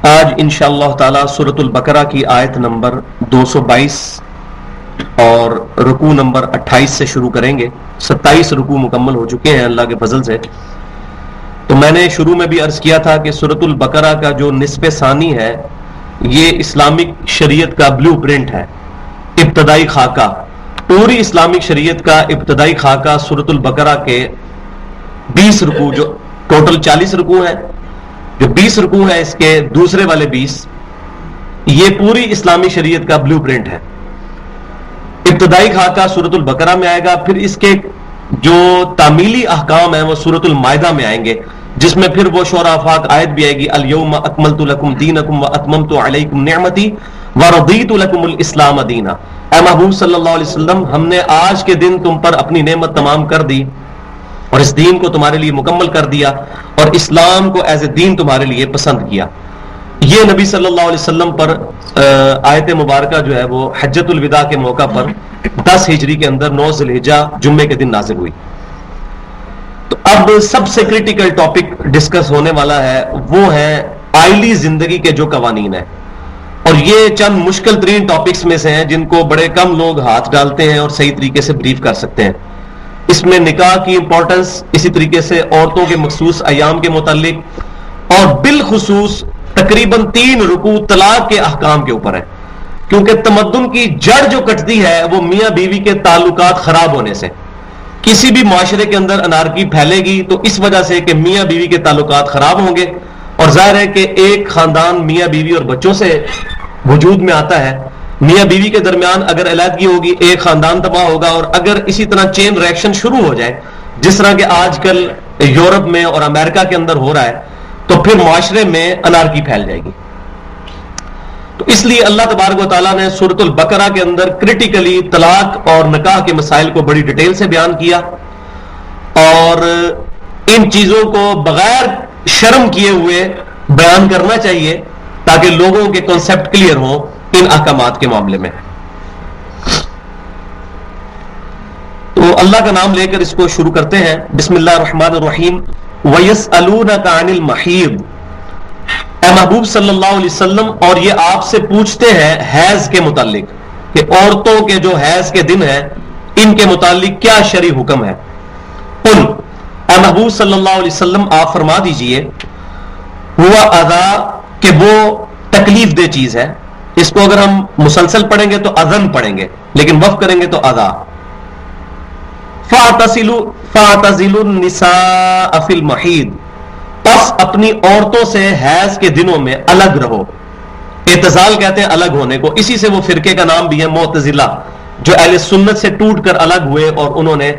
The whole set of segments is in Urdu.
آج انشاءاللہ تعالی سورۃ البقرہ کی آیت نمبر 222 اور رکوع نمبر 28 سے شروع کریں گے. 27 رکوع مکمل ہو چکے ہیں اللہ کے فضل سے. تو میں نے شروع میں بھی عرض کیا تھا کہ سورۃ البقرہ کا جو نصف ثانی ہے یہ اسلامک شریعت کا بلو پرنٹ ہے، ابتدائی خاکہ. پوری اسلامک شریعت کا ابتدائی خاکہ سورۃ البقرہ کے 20 رکوع، جو ٹوٹل 40 رکوع ہیں، جو 20 رکوع ہیں اس کے دوسرے والے 20، یہ پوری اسلامی شریعت کا بلو پرنٹ ہے. ابتدائی خاکہ سورۃ البقرہ میں آئے گا، پھر اس کے جو تعمیلی احکام ہیں وہ سورۃ المائدہ میں آئیں گے، جس میں پھر وہ شورى آفاق آیت بھی آئے گی، الیوم اکملت لکم دینکم واتممت علیکم نعمتی ورضیت لکم الاسلام دینا. اے محبوب صلی اللہ علیہ وسلم، ہم نے آج کے دن تم پر اپنی نعمت تمام کر دی اور اس دین کو تمہارے لیے مکمل کر دیا اور اسلام کو ایز اے دین تمہارے لیے پسند کیا. یہ نبی صلی اللہ علیہ وسلم پر آیت مبارکہ جو ہے وہ حجۃ الوداع کے موقع پر 10 ہجری کے اندر 9 ذی الحجہ جمعے کے دن نازل ہوئی. تو اب سب سے کریٹیکل ٹاپک ڈسکس ہونے والا ہے، وہ ہے آئلی زندگی کے جو قوانین ہیں، اور یہ چند مشکل ترین ٹاپکس میں سے ہیں جن کو بڑے کم لوگ ہاتھ ڈالتے ہیں اور صحیح طریقے سے بریف کر سکتے ہیں. اس میں نکاح کی امپورٹنس، اسی طریقے سے عورتوں کے مخصوص ایام کے متعلق، اور بالخصوص تقریباً 3 رکوع طلاق کے احکام کے اوپر ہے، کیونکہ تمدن کی جڑ جو کٹتی ہے وہ میاں بیوی کے تعلقات خراب ہونے سے. کسی بھی معاشرے کے اندر انارکی پھیلے گی تو اس وجہ سے کہ میاں بیوی کے تعلقات خراب ہوں گے، اور ظاہر ہے کہ ایک خاندان میاں بیوی اور بچوں سے وجود میں آتا ہے. میاں بیوی کے درمیان اگر علیحدگی ہوگی ایک خاندان تباہ ہوگا، اور اگر اسی طرح چین ریئیکشن شروع ہو جائے جس طرح کہ آج کل یورپ میں اور امریکہ کے اندر ہو رہا ہے، تو پھر معاشرے میں انارکی پھیل جائے گی. تو اس لیے اللہ تبارک و تعالیٰ نے سورۃ البقرہ کے اندر کریٹیکلی طلاق اور نکاح کے مسائل کو بڑی ڈیٹیل سے بیان کیا، اور ان چیزوں کو بغیر شرم کیے ہوئے بیان کرنا چاہیے تاکہ لوگوں کے کنسپٹ کلیئر ہوں ان احکامات کے معاملے میں. تو اللہ کا نام لے کر اس کو شروع کرتے ہیں. بسم اللہ الرحمن الرحیم. وَيَسْأَلُونَكَ عَنِ الْمَحِيضِ. اے محبوب صلی اللہ علیہ وسلم، اور یہ آپ سے پوچھتے ہیں حیض کے متعلق، کہ عورتوں کے جو حیض کے دن ہیں ان کے متعلق کیا شرعی حکم ہے. قل، اے محبوب صلی اللہ علیہ وسلم آپ فرما دیجئے، ہوا اذا، کہ وہ تکلیف دہ چیز ہے. اس کو اگر ہم مسلسل پڑھیں گے تو اذن پڑھیں گے، لیکن وقف کریں گے تو اذا. فَاعْتَزِلُوا النِّسَاءَ فِي الْمَحِيضِ، پس اپنی عورتوں سے حیض کے دنوں میں الگ رہو. اعتزال کہتے ہیں الگ ہونے کو، اسی سے وہ فرقے کا نام بھی ہے معتزلہ، جو اہل سنت سے ٹوٹ کر الگ ہوئے اور انہوں نے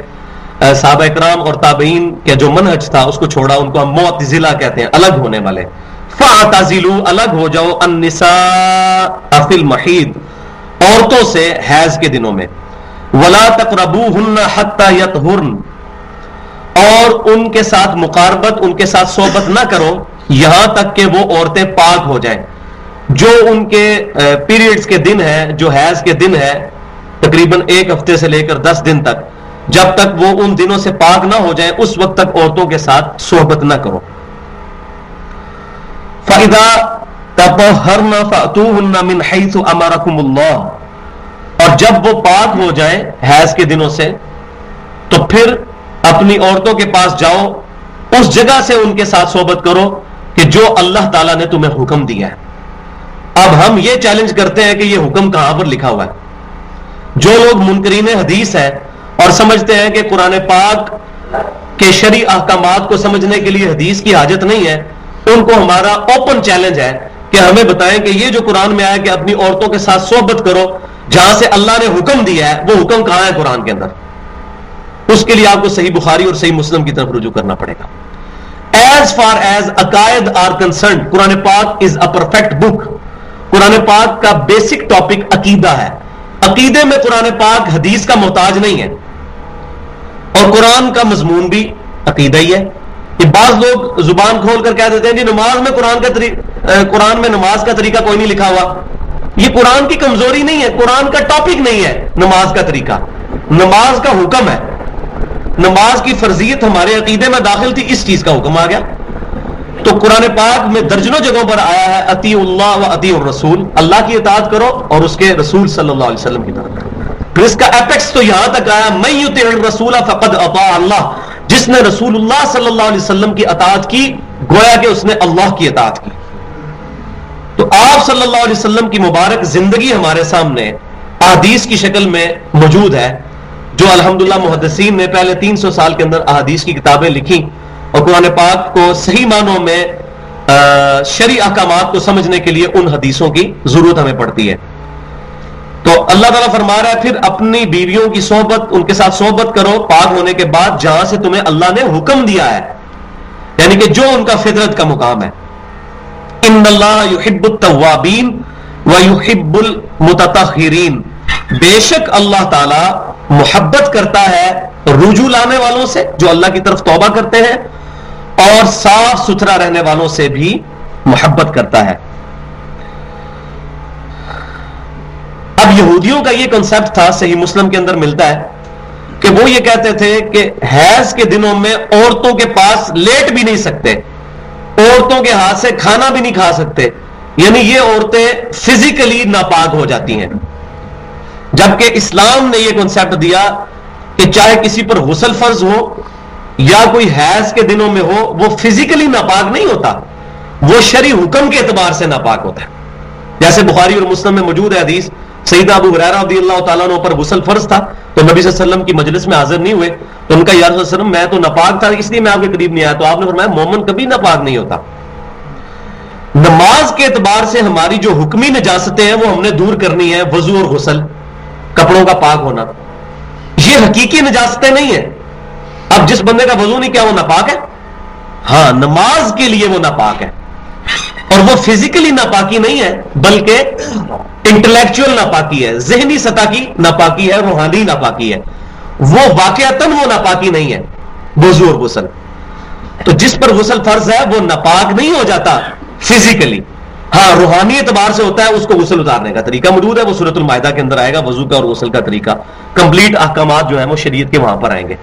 صحابہ کرام اور تابعین کا جو منہج تھا اس کو چھوڑا. ان کو ہم معتزلہ کہتے ہیں، الگ ہونے والے. فَاعْتَزِلُوا، الگ ہو جاؤ، النِّسَاءَ فِي الْمَحِيضِ، عورتوں سے حیض کے دنوں میں. وَلَا تَقْرَبُوهُنَّ حَتَّى يَطْهُرْنَ، اور ان کے ساتھ مقاربت، ان کے ساتھ صحبت نہ کرو یہاں تک کہ وہ عورتیں پاک ہو جائیں. جو ان کے پیریڈز کے دن ہیں، جو حیض کے دن ہے، تقریباً 1 ہفتے سے لے کر 10 دن تک، جب تک وہ ان دنوں سے پاک نہ ہو جائیں اس وقت تک عورتوں کے ساتھ صحبت نہ کرو. فَإِذَا تَطَهَّرْنَ فَأْتُوهُنَّ مِنْ حَيْثُ أَمَرَكُمُ اللَّهُ، اور جب وہ پاک ہو جائیں حیض کے دنوں سے تو پھر اپنی عورتوں کے پاس جاؤ، اس جگہ سے ان کے ساتھ صحبت کرو کہ جو اللہ تعالیٰ نے تمہیں حکم دیا ہے. اب ہم یہ چیلنج کرتے ہیں کہ یہ حکم کہاں پر لکھا ہوا ہے. جو لوگ منکرین حدیث ہیں اور سمجھتے ہیں کہ قرآن پاک کے شرعی احکامات کو سمجھنے کے لیے حدیث کی حاجت نہیں ہے، ان کو ہمارا اوپن چیلنج ہے کہ ہمیں بتائیں کہ یہ جو قرآن میں آیا کہ اپنی عورتوں کے ساتھ صحبت کرو، جہاں سے اللہ نے حکم دیا ہے وہ حکم کہاں ہے قرآن کے اندر. اس کے لیے آپ کو صحیح بخاری اور صحیح مسلم کی طرف رجوع کرنا پڑے گا. ایز فار ایز عقائد آر کنسرنڈ، قرآن پاک از اے پرفیکٹ بک. قرآن پاک کا بیسک ٹاپک عقیدہ ہے. عقیدے میں قرآن پاک حدیث کا محتاج نہیں ہے، اور قرآن کا مضمون بھی عقیدہ ہی ہے. یہ بعض لوگ زبان کھول کر کہہ دیتے ہیں جی نماز میں قرآن میں نماز کا طریقہ کوئی نہیں لکھا ہوا. یہ قرآن کی کمزوری نہیں ہے، قرآن کا ٹاپک نہیں ہے نماز کا طریقہ، نماز کا حکم ہے. نماز کی فرضیت ہمارے عقیدے میں داخل تھی، اس چیز کا حکم آ گیا. تو قرآن پاک میں درجنوں جگہوں پر آیا ہے اطیعوا اللہ و اطیعوا الرسول، اللہ کی اطاعت کرو اور اس کے رسول صلی اللہ علیہ وسلم کی اطاعت کرو۔ پھر اس کا ایپیکس تو یہاں تک آیا من یطع الرسول فقد اطاع اللہ، جس نے رسول اللہ صلی اللہ علیہ وسلم کی اطاعت کی گویا کہ اس نے اللہ کی اطاعت کی۔ تو آپ صلی اللہ علیہ وسلم کی مبارک زندگی ہمارے سامنے احادیث کی شکل میں موجود ہے، جو الحمدللہ محدثین نے پہلے 300 سال کے اندر احادیث کی کتابیں لکھی، اور قرآن پاک کو صحیح معنوں میں شرعی احکامات کو سمجھنے کے لیے ان حدیثوں کی ضرورت ہمیں پڑتی ہے۔ تو اللہ تعالیٰ فرما رہا ہے پھر اپنی بیویوں کی صحبت، ان کے ساتھ صحبت کرو پاک ہونے کے بعد جہاں سے تمہیں اللہ نے حکم دیا ہے، یعنی کہ جو ان کا فطرت کا مقام ہے۔ ان اللہ یحب التوابین ویحب المتطہرین، بے شک اللہ تعالیٰ محبت کرتا ہے رجوع لانے والوں سے جو اللہ کی طرف توبہ کرتے ہیں، اور صاف ستھرا رہنے والوں سے بھی محبت کرتا ہے۔ اب یہودیوں کا یہ کنسپٹ تھا، صحیح مسلم کے اندر ملتا ہے، کہ وہ یہ کہتے تھے کہ حیض کے دنوں میں عورتوں کے پاس لیٹ بھی نہیں سکتے، عورتوں کے ہاتھ سے کھانا بھی نہیں کھا سکتے، یعنی یہ عورتیں فزیکلی ناپاک ہو جاتی ہیں۔ جبکہ اسلام نے یہ کنسپٹ دیا کہ چاہے کسی پر غسل فرض ہو یا کوئی حیض کے دنوں میں ہو، وہ فزیکلی ناپاک نہیں ہوتا، وہ شرعی حکم کے اعتبار سے ناپاک ہوتا ہے۔ جیسے بخاری اور مسلم میں موجود ہے حدیث، سیدنا ابو ہریرہ رضی اللہ تعالیٰ عنہ پر غسل فرض تھا تو نبی صلی اللہ علیہ وسلم کی مجلس میں حاضر نہیں ہوئے، تو ان کا یا رسول اللہ علیہ وسلم میں تو ناپاک تھا اس لیے میں آپ کے قریب نہیں آیا، تو آپ نے فرمایا مومن کبھی ناپاک نہیں ہوتا۔ نماز کے اعتبار سے ہماری جو حکمی نجاستیں ہیں وہ ہم نے دور کرنی ہے، وضو اور غسل، کپڑوں کا پاک ہونا، یہ حقیقی نجاستیں نہیں ہیں۔ اب جس بندے کا وضو نہیں کیا وہ ناپاک ہے؟ ہاں، نماز کے لیے وہ ناپاک ہے، اور وہ فزیکلی ناپاکی نہیں ہے بلکہ انٹلیکچوئل ناپاکی ہے، ذہنی سطح کی ناپاکی ہے، روحانی ناپاکی ہے، وہ واقعتاً وہ ناپاکی نہیں ہے وضو اور غسل۔ تو جس پر غسل فرض ہے وہ ناپاک نہیں ہو جاتا فزیکلی، ہاں روحانی اعتبار سے ہوتا ہے، اس کو غسل اتارنے کا طریقہ موجود ہے، وہ سورۃ المائدہ کے اندر آئے گا، وضو کا اور غسل کا طریقہ، کمپلیٹ احکامات جو ہیں وہ شریعت کے وہاں پر آئیں گے۔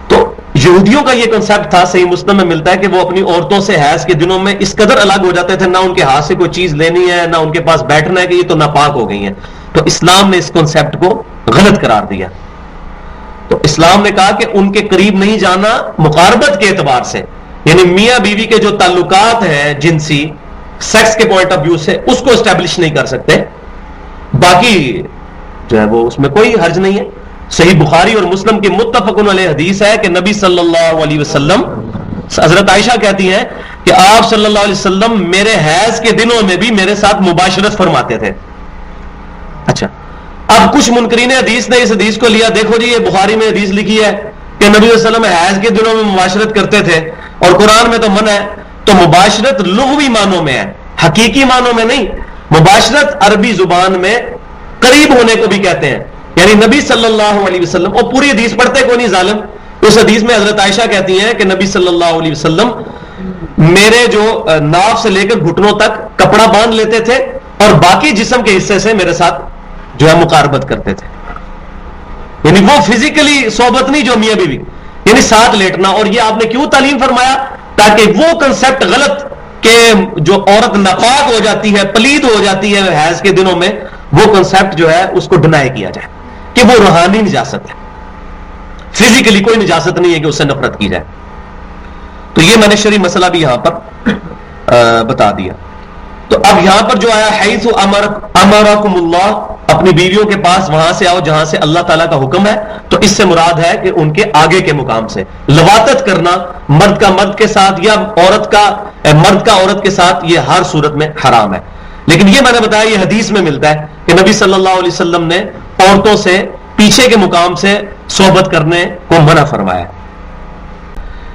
تو یہودیوں کا یہ کنسپٹ تھا، صحیح مسلم میں ملتا ہے کہ وہ اپنی عورتوں سے حیض کے دنوں میں اس قدر الگ ہو جاتے تھے، نہ ان کے ہاتھ سے کوئی چیز لینی ہے، نہ ان کے پاس بیٹھنا ہے، کہ یہ تو ناپاک ہو گئی ہیں۔ تو اسلام نے اس کنسپٹ کو غلط قرار دیا، تو اسلام نے کہا کہ ان کے قریب نہیں جانا مقاربت کے اعتبار سے، یعنی میاں بیوی کے جو تعلقات ہیں جنسی سیکس کے پوائنٹ آف ویو سے اس کو اسٹیبلش نہیں کر سکتے، باقی جو ہے وہ اس میں کوئی حرج نہیں ہے۔ صحیح بخاری اور مسلم کی متفق علیہ حدیث ہے کہ نبی صلی اللہ علیہ وسلم، حضرت عائشہ کہتی ہیں کہ آپ صلی اللہ علیہ وسلم میرے حیض کے دنوں میں بھی میرے ساتھ مباشرت فرماتے تھے۔ اچھا، اب کچھ منکرین حدیث نے اس حدیث کو لیا، دیکھو جی یہ بخاری میں حدیث لکھی ہے کہ نبی صلی اللہ علیہ وسلم حیض کے دنوں میں مباشرت کرتے تھے اور قرآن میں تو منع ہے، تو مباشرت لغوی معنوں میں ہے، حقیقی معنوں میں نہیں۔ مباشرت عربی زبان میں قریب ہونے کو بھی کہتے ہیں، یعنی نبی صلی اللہ علیہ وسلم، اور پوری حدیث پڑھتے کوئی نہیں ظالم، اس حدیث میں حضرت عائشہ کہتی ہیں کہ نبی صلی اللہ علیہ وسلم میرے جو ناف سے لے کر گھٹنوں تک کپڑا باندھ لیتے تھے اور باقی جسم کے حصے سے میرے ساتھ جو ہے مقاربت کرتے تھے، یعنی وہ فزیکلی صحبت نہیں جو میاں بیوی، یعنی ساتھ لیٹنا۔ اور یہ آپ نے کیوں تعلیم فرمایا؟ تاکہ وہ کنسپٹ غلط کہ جو عورت ناپاک ہو جاتی ہے، پلید ہو جاتی ہے حیض کے دنوں میں، وہ کنسپٹ جو ہے اس کو ڈینائی کیا جائے کہ وہ روحانی نجاست ہے، فزیکلی کوئی نجاست نہیں ہے کہ اس سے نفرت کی جائے۔ تو یہ میں نے شرعی مسئلہ بھی یہاں پر بتا دیا۔ تو اب یہاں پر جو آیا حیث امرکم اللہ، اپنی بیویوں کے پاس وہاں سے آؤ جہاں سے اللہ تعالیٰ کا حکم ہے، تو اس سے مراد ہے کہ ان کے آگے کے مقام سے لواطت کرنا، مرد کا مرد کے ساتھ یا مرد کا عورت کے ساتھ، یہ ہر صورت میں حرام ہے۔ لیکن یہ میں نے بتایا یہ حدیث میں ملتا ہے کہ نبی صلی اللہ علیہ وسلم نے عورتوں سے پیچھے کے مقام سے صحبت کرنے کو منع فرمایا۔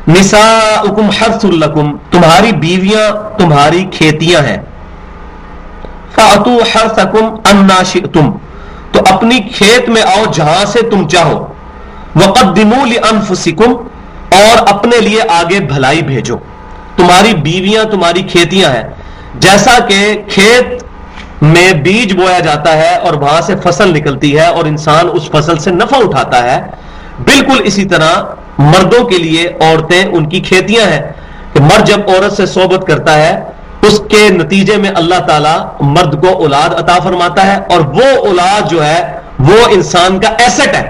نساؤکم حرث لکم، تمہاری بیویاں تمہاری کھیتیاں ہیں، فَأْتُوا حَرْثَكُمْ أَنَّا شِئْتُمْ، تو اپنی کھیت میں آؤ جہاں سے تم چاہو، وَقَدِّمُوا لِأَنفُسِكُمْ، اور اپنے لیے آگے بھلائی بھیجو۔ تمہاری بیویاں تمہاری کھیتیاں ہیں، جیسا کہ کھیت میں بیج بویا جاتا ہے اور وہاں سے فصل نکلتی ہے اور انسان اس فصل سے نفع اٹھاتا ہے، بالکل اسی طرح مردوں کے لیے عورتیں ان کی کھیتیاں ہیں۔ کہ مرد جب عورت سے صحبت کرتا ہے اس کے نتیجے میں اللہ تعالیٰ مرد کو اولاد عطا فرماتا ہے، اور وہ اولاد جو ہے وہ انسان کا ایسٹ ہے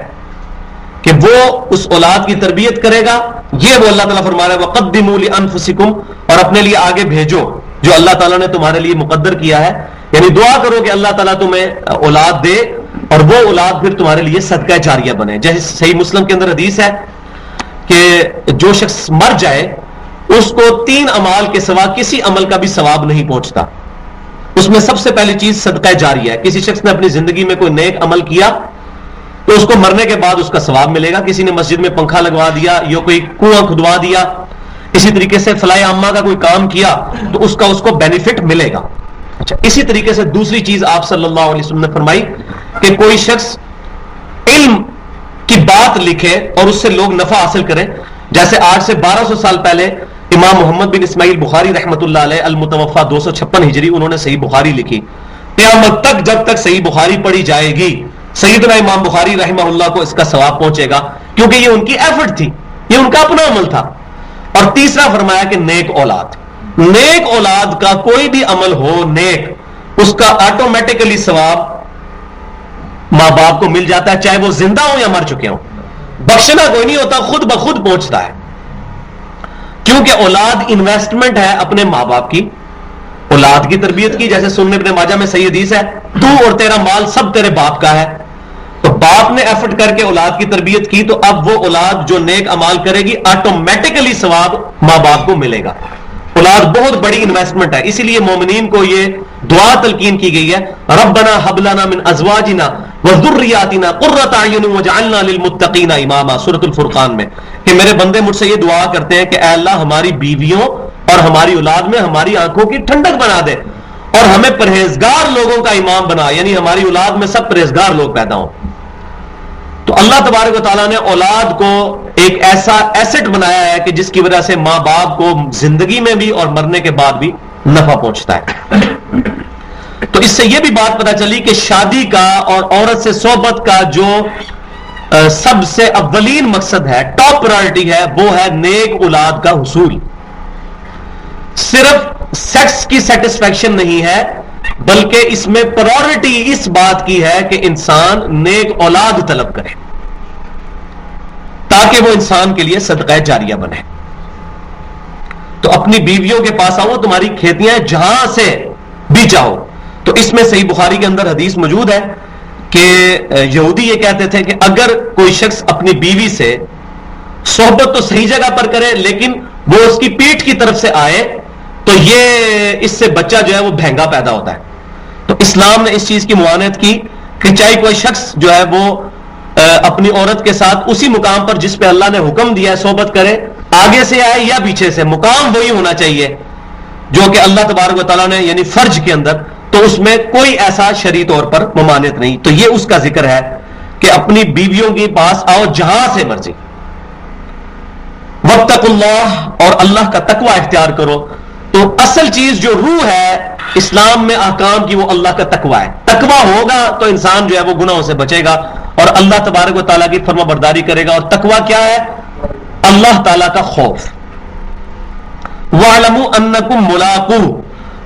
کہ وہ اس اولاد کی تربیت کرے گا. یہ وہ اللہ تعالیٰ فرما رہا ہے وَقَدِّمُوا لِأَنفُسِكُمْ، اور اپنے لیے آگے بھیجو جو اللہ تعالیٰ نے تمہارے لیے مقدر کیا ہے. یعنی دعا کرو کہ اللہ تعالیٰ تمہیں اولاد دے اور وہ اولاد پھر تمہارے لیے صدقہ جاریہ بنے. جیسے صحیح مسلم کے اندر حدیث ہے کہ جو شخص مر جائے اس کو 3 اعمال کے سوا کسی عمل کا بھی ثواب نہیں پہنچتا. اس میں سب سے پہلی چیز صدقہ جاریہ ہے. کسی شخص نے اپنی زندگی میں کوئی نیک عمل کیا تو اس کو مرنے کے بعد اس کا ثواب ملے گا. کسی نے مسجد میں پنکھا لگوا دیا یا کوئی کنواں کھدوا دیا، اسی طریقے سے فلاح عامہ کا کوئی کام کیا تو اس کو بینیفٹ ملے گا. اچھا، اسی طریقے سے دوسری چیز آپ صلی اللہ علیہ وسلم نے فرمائی کہ کوئی شخص علم کی بات لکھے اور اس سے لوگ نفع حاصل کریں. جیسے آج سے 1200 سال پہلے امام محمد بن اسماعیل بخاری رحمۃ اللہ علیہ المتوفا 256 ہجری انہوں نے صحیح بخاری لکھی. قیامت تک جب تک صحیح بخاری پڑھی جائے گی سیدنا امام بخاری رحمہ اللہ کو اس کا ثواب پہنچے گا، کیونکہ یہ ان کی ایفرٹ تھی، یہ ان کا اپنا عمل تھا. اور تیسرا فرمایا کہ نیک اولاد، نیک اولاد کا کوئی بھی عمل ہو نیک، اس کا آٹومیٹکلی ثواب ماں باپ کو مل جاتا ہے، چاہے وہ زندہ ہوں یا مر چکے ہوں. بخشنا کوئی نہیں ہوتا، خود بخود پہنچتا ہے. کیونکہ اولاد انویسٹمنٹ ہے اپنے ماں باپ کی، اولاد کی تربیت کی. جیسے سنن ابن ماجہ میں صحیح حدیث ہے تو اور تیرا مال سب تیرے باپ کا ہے. تو باپ نے ایفرٹ کر کے اولاد کی تربیت کی تو اب وہ اولاد جو نیک اعمال کرے گی آٹومیٹکلی ثواب ماں باپ کو ملے گا. اولاد بہت بڑی انویسٹمنٹ ہے. اسی لیے مومنین کو یہ دعا تلقین کی گئی ہے ربنا هب لنا من ازواجنا وذرياتنا قرۃ اعین واجعلنا للمتقین اماما، سورۃ الفرقان میں، کہ میرے بندے مجھ سے یہ دعا کرتے ہیں کہ اے اللہ ہماری بیویوں اور ہماری اولاد میں ہماری آنکھوں کی ٹھنڈک بنا دے اور ہمیں پرہیزگار لوگوں کا امام بنا، یعنی ہماری اولاد میں سب پرہیزگار لوگ پیدا ہوں. تو اللہ تبارک و تعالیٰ نے اولاد کو ایک ایسا ایسٹ بنایا ہے کہ جس کی وجہ سے ماں باپ کو زندگی میں بھی اور مرنے کے بعد بھی نفع پہنچتا ہے. تو اس سے یہ بھی بات پتہ چلی کہ شادی کا اور عورت سے صحبت کا جو سب سے اولین مقصد ہے، ٹاپ پرائرٹی ہے، وہ ہے نیک اولاد کا حصول. صرف سیکس کی سیٹسفیکشن نہیں ہے بلکہ اس میں پرائرٹی اس بات کی ہے کہ انسان نیک اولاد طلب کرے تاکہ وہ انسان کے لیے صدقہ جاریہ بنے. تو اپنی بیویوں کے پاس آؤ، تمہاری کھیتیاں جہاں سے بھی چاہو. تو اس میں صحیح بخاری کے اندر حدیث موجود ہے کہ یہودی یہ کہتے تھے کہ اگر کوئی شخص اپنی بیوی سے صحبت تو صحیح جگہ پر کرے لیکن وہ اس کی پیٹھ کی طرف سے آئے تو یہ اس سے بچہ جو ہے وہ بھینگا پیدا ہوتا ہے. تو اسلام نے اس چیز کی معاونت کی کہ چاہے کوئی شخص جو ہے وہ اپنی عورت کے ساتھ اسی مقام پر جس پہ اللہ نے حکم دیا ہے صحبت کرے، آگے سے آئے یا پیچھے سے، مقام وہی ہونا چاہیے جو کہ اللہ تبارک و تعالیٰ نے یعنی فرج کے اندر، تو اس میں کوئی ایسا شرعی طور پر ممانعت نہیں. تو یہ اس کا ذکر ہے کہ اپنی بیویوں کے پاس آؤ جہاں سے مرضی. واتقوا اللہ، اور اللہ کا تقوی اختیار کرو. تو اصل چیز جو روح ہے اسلام میں احکام کی وہ اللہ کا تقوی ہے. تقوی ہوگا تو انسان جو ہے وہ گناہوں سے بچے گا اور اللہ تبارک و تعالیٰ کی فرما برداری کرے گا. اور تقوی کیا ہے؟ اللہ تعالیٰ کا خوف. وَاعْلَمُوا أَنَّكُمْ مُلَاقُوهُ،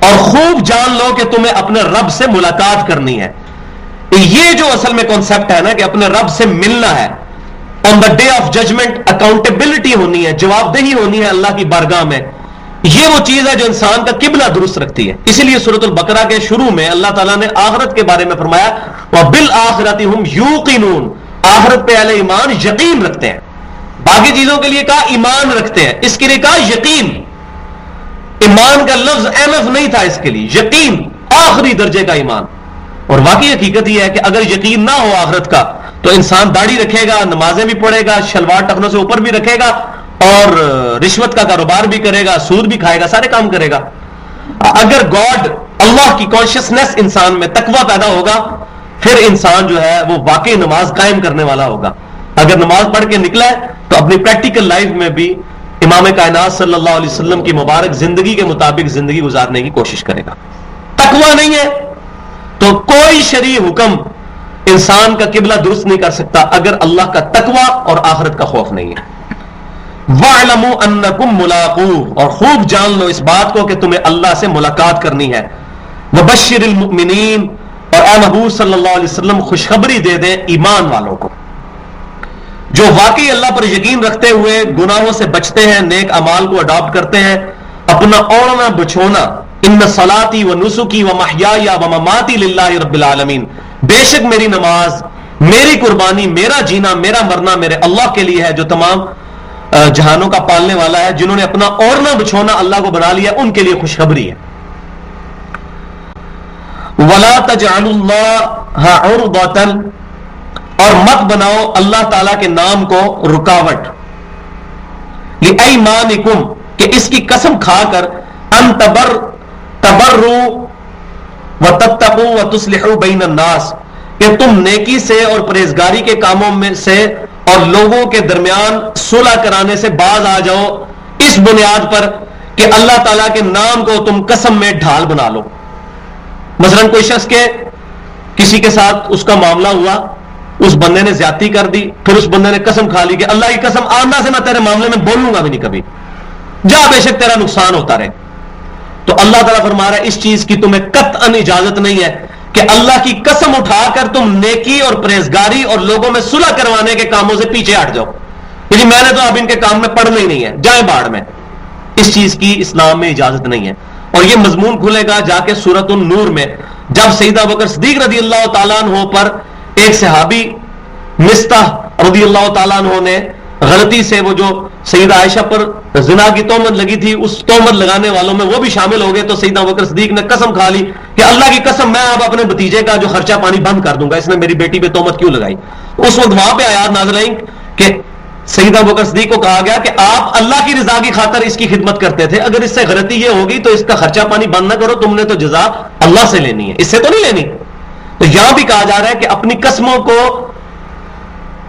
اور خوب جان لو کہ تمہیں اپنے رب سے ملاقات کرنی ہے. یہ جو اصل میں کانسیپٹ ہے نا کہ اپنے رب سے ملنا ہے، on the day of judgment accountability ہونی ہے، جواب دہی ہونی ہے اللہ کی بارگاہ میں. یہ وہ چیز ہے جو انسان کا قبلہ درست رکھتی ہے. اسی لیے سورۃ البقرہ کے شروع میں اللہ تعالیٰ نے آخرت کے بارے میں فرمایا وَبِالْآخِرَةِ هُمْ يُوقِنُونَ، آخرت پہ اہل ایمان یقین رکھتے ہیں. باقی چیزوں کے لیے کہا ایمان رکھتے ہیں، اس کے لیے کہا یقین. ایمان کا لفظ اینف نہیں تھا، اس کے لیے یقین آخری درجے کا ایمان. اور واقعی حقیقت یہ ہے کہ اگر یقین نہ ہو آخرت کا تو انسان داڑھی رکھے گا، نمازیں بھی پڑھے گا، شلوار ٹخنوں سے اوپر بھی رکھے گا اور رشوت کا کاروبار بھی کرے گا، سود بھی کھائے گا، سارے کام کرے گا. اگر گاڈ اللہ کی کانشیسنس انسان میں تقوی پیدا ہوگا پھر انسان جو ہے وہ واقعی نماز قائم کرنے والا ہوگا. اگر نماز پڑھ کے نکلا ہے تو اپنی پریکٹیکل لائف میں بھی امام کائنات صلی اللہ علیہ وسلم کی مبارک زندگی کے مطابق زندگی گزارنے کی کوشش کرے گا. تقوی نہیں ہے تو کوئی شرعی حکم انسان کا قبلہ درست نہیں کر سکتا اگر اللہ کا تقوی اور آخرت کا خوف نہیں ہے. وَاعْلَمُوا أَنَّكُمْ مُلَاقُوهُ، اور خوب جان لو اس بات کو کہ تمہیں اللہ سے ملاقات کرنی ہے. وَبَشِّرِ الْمُؤْمِنِينَ، اور اے محبوب صلی اللہ علیہ وسلم خوشخبری دے دیں ایمان والوں کو جو واقعی اللہ پر یقین رکھتے ہوئے گناہوں سے بچتے ہیں، نیک اعمال کو اڈاپٹ کرتے ہیں، اپنا اوڑھنا بچھونا. ان صلاتی و نسکی و محیایا و مماتی للہ رب العالمین، بے شک میری نماز، میری قربانی، میرا جینا، میرا مرنا میرے اللہ کے لیے ہے جو تمام جہانوں کا پالنے والا ہے. جنہوں نے اپنا اوڑھنا بچھونا اللہ کو بنا لیا ان کے لیے خوشخبری ہے. وَلَا تَجْعَلُوا اللَّهَ عُرْضَةً، اور مت بناؤ اللہ تعالیٰ کے نام کو رکاوٹ. لِأَيْمَانِكُمْ، کہ اس کی قسم کھا کر ان تبروا وتتقوا وتصلحوا بین الناس، کہ تم نیکی سے اور پرہیزگاری کے کاموں میں سے اور لوگوں کے درمیان صلح کرانے سے باز آ جاؤ، اس بنیاد پر کہ اللہ تعالیٰ کے نام کو تم قسم میں ڈھال بنا لو. مثلا کوئی شخص کے کسی کے ساتھ اس کا معاملہ ہوا، اس بندے نے زیادتی کر دی، پھر اس بندے نے قسم کھا لی کہ اللہ کی قسم آئندہ سے میں تیرے معاملے میں بولوں گا بھی نہیں کبھی، جا بے شک تیرا نقصان ہوتا رہے. تو اللہ تعالیٰ فرما رہا ہے اس چیز کی تمہیں قطعاً اجازت نہیں ہے کہ اللہ کی قسم اٹھا کر تم نیکی اور پرہیزگاری اور لوگوں میں صلح کروانے کے کاموں سے پیچھے ہٹ جاؤ کہ جی میں نے تو اب ان کے کام میں پڑھنا ہی نہیں ہے، جائیں باڑ میں. اس چیز کی اسلام میں اجازت نہیں ہے. اور یہ مضمون کھلے گا جا کے سورۃ النور میں، جب سیدنا ابوبکر صدیق رضی اللہ تعالیٰ عنہ پر ایک صحابی مستح رضی اللہ تعالیٰ عنہ نے غلطی سے، وہ جو سیدہ عائشہ پر زنا کی تہمت لگی تھی، اس تہمت لگانے والوں میں وہ بھی شامل ہو گئے، تو سیدنا ابوبکر صدیق نے قسم کھا لی کہ اللہ کی قسم میں اب اپنے بھتیجے کا جو خرچہ پانی بند کر دوں گا، اس نے میری بیٹی پہ تہمت کیوں لگائی. اس وقت وہاں پہ آیات نازل آئیں کہ سیدنا ابوبکر صدیق کو کہا گیا کہ آپ اللہ کی رضا کی خاطر اس کی خدمت کرتے تھے، اگر اس سے غلطی یہ ہوگی تو اس کا خرچہ پانی بند نہ کرو، تم نے تو جزا اللہ سے لینی ہے، اس سے تو نہیں لینی. تو یہاں بھی کہا جا رہا ہے کہ اپنی قسموں کو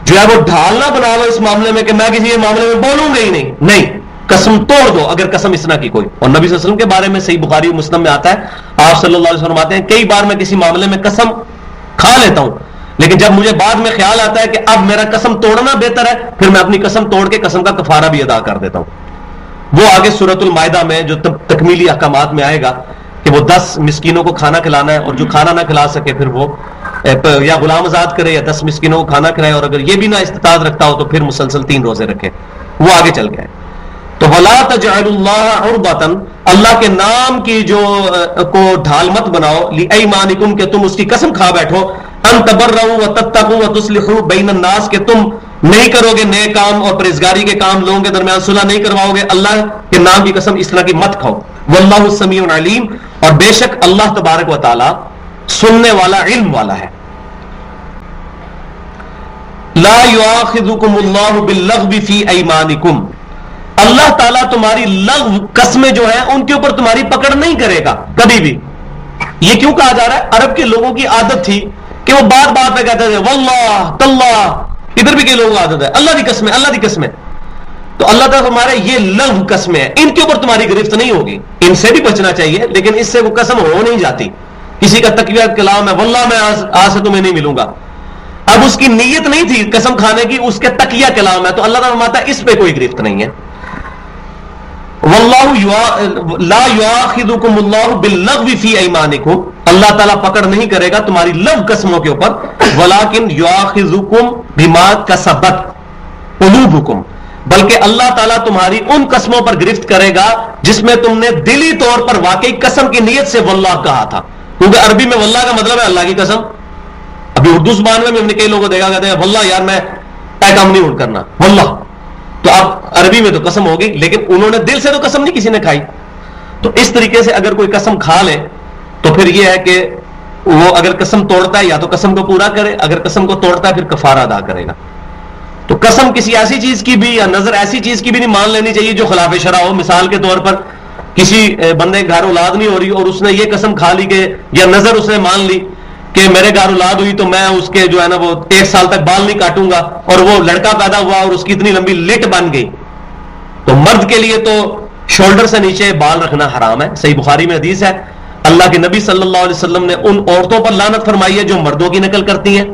جو ہے وہ ڈھالنا بنا لو اس معاملے میں کہ میں کسی معاملے میں بولوں گا ہی نہیں، قسم توڑ دو اگر قسم اس طرح کی کوئی. اور نبی صلی اللہ علیہ وسلم کے بارے میں صحیح بخاری و مسلم میں آتا ہے، آپ صلی اللہ علیہ وسلم آتے ہیں کئی بار میں کسی معاملے میں قسم کھا لیتا ہوں، لیکن جب مجھے بعد میں خیال آتا ہے کہ اب میرا قسم توڑنا بہتر ہے، پھر میں اپنی قسم توڑ کے قسم کا کفارہ بھی ادا کر دیتا ہوں. وہ آگے سورۃ المائدہ میں جو تکمیلی احکامات میں آئے گا کہ وہ 10 مسکینوں کو کھانا کھلانا ہے، اور جو کھانا نہ کھلا سکے پھر وہ یا غلام آزاد کرے یا 10 مسکینوں کو کھانا کھلائے، اور اگر یہ بھی نہ استطاعت رکھتا ہو تو پھر مسلسل 3 روزے رکھے. وہ آگے چل گئے. تو وَلَا تَجْعَلُوا اللَّهَ عُرْضَةً، اللہ کے نام کی جو کو ڈھال مت بناؤ، لِأَيْمَانِكُمْ، کہ تم اس کی قسم کھا بیٹھو، ان تبرؤوا وتتقوا وتصلحوا بین الناس، کہ تم نہیں کرو گے نئے کام اور پرہیزگاری کے کام، لوگوں کے درمیان صلح نہیں کرواؤ گے، اللہ کے نام کی قسم اس طرح کی مت کھاؤ. واللہ السمیع العلیم، اور بے شک اللہ تبارک و تعالی سننے والا، علم والا ہے. لا یؤاخذکم اللہ باللغو فی ایمانکم، اللہ تعالیٰ تمہاری لغو قسمیں جو ہیں ان کے اوپر تمہاری پکڑ نہیں کرے گا کبھی بھی. یہ کیوں کہا جا رہا ہے؟ عرب کے لوگوں کی عادت تھی کہ وہ بات بات پہ کہتے تھے واللہ تاللہ، ادھر بھی کئی لوگوں کی عادت ہے اللہ کی قسمیں، اللہ کی قسمیں. تو اللہ تعالیٰ ہمارے یہ لغو قسمیں ہیں، ان کے اوپر تمہاری گرفت نہیں ہوگی، ان سے بھی بچنا چاہیے، لیکن اس سے وہ قسم ہو نہیں جاتی. کسی کا تقویہ کلام ہے واللہ میں آج سے تمہیں نہیں ملوں گا، اب اس کی نیت نہیں تھی قسم کھانے کی، اس کے تقیہ کلام ہے، تو اللہ تعالیٰ فرماتا ہے اس پہ کوئی گرفت نہیں ہے. واللہ لا یؤاخذکم اللہ باللغو فی ایمانکم، اللہ تعالیٰ پکڑ نہیں کرے گا تمہاری لغو قسموں کے اوپر، ولکن یؤاخذکم بما کسبت قلوبکم، بلکہ اللہ تعالیٰ تمہاری ان قسموں پر گرفت کرے گا جس میں تم نے دلی طور پر واقعی قسم کی نیت سے واللہ کہا تھا. کیونکہ عربی میں واللہ کا مطلب ہے اللہ کی قسم. ابھی اردو زبان میں ہم نے کئی لوگوں کو دیکھا کہتے ہیں واللہ یار میں کام نہیں کرنا واللہ، تو اب عربی میں تو قسم ہوگی، لیکن انہوں نے دل سے تو قسم نہیں کسی نے کھائی. تو اس طریقے سے اگر کوئی قسم کھا لے تو پھر یہ ہے کہ وہ اگر قسم توڑتا ہے یا تو قسم کو پورا کرے، اگر قسم کو توڑتا ہے پھر کفارہ ادا کرے گا. تو قسم کسی ایسی چیز کی بھی یا نظر ایسی چیز کی بھی نہیں مان لینی چاہیے جو خلاف شرع ہو. مثال کے طور پر کسی بندے کے گھر اولاد نہیں ہو رہی اور اس نے یہ قسم کھا لی کہ یا نظر اس نے مان لی کہ میرے گھر اولاد ہوئی تو میں اس کے جو ہے نا وہ 1 سال تک بال نہیں کاٹوں گا، اور وہ لڑکا پیدا ہوا اور اس کی اتنی لمبی لٹ بن گئی. تو مرد کے لیے تو شولڈر سے نیچے بال رکھنا حرام ہے. صحیح بخاری میں حدیث ہے، اللہ کے نبی صلی اللہ علیہ وسلم نے ان عورتوں پر لعنت فرمائی ہے جو مردوں کی نقل کرتی ہیں.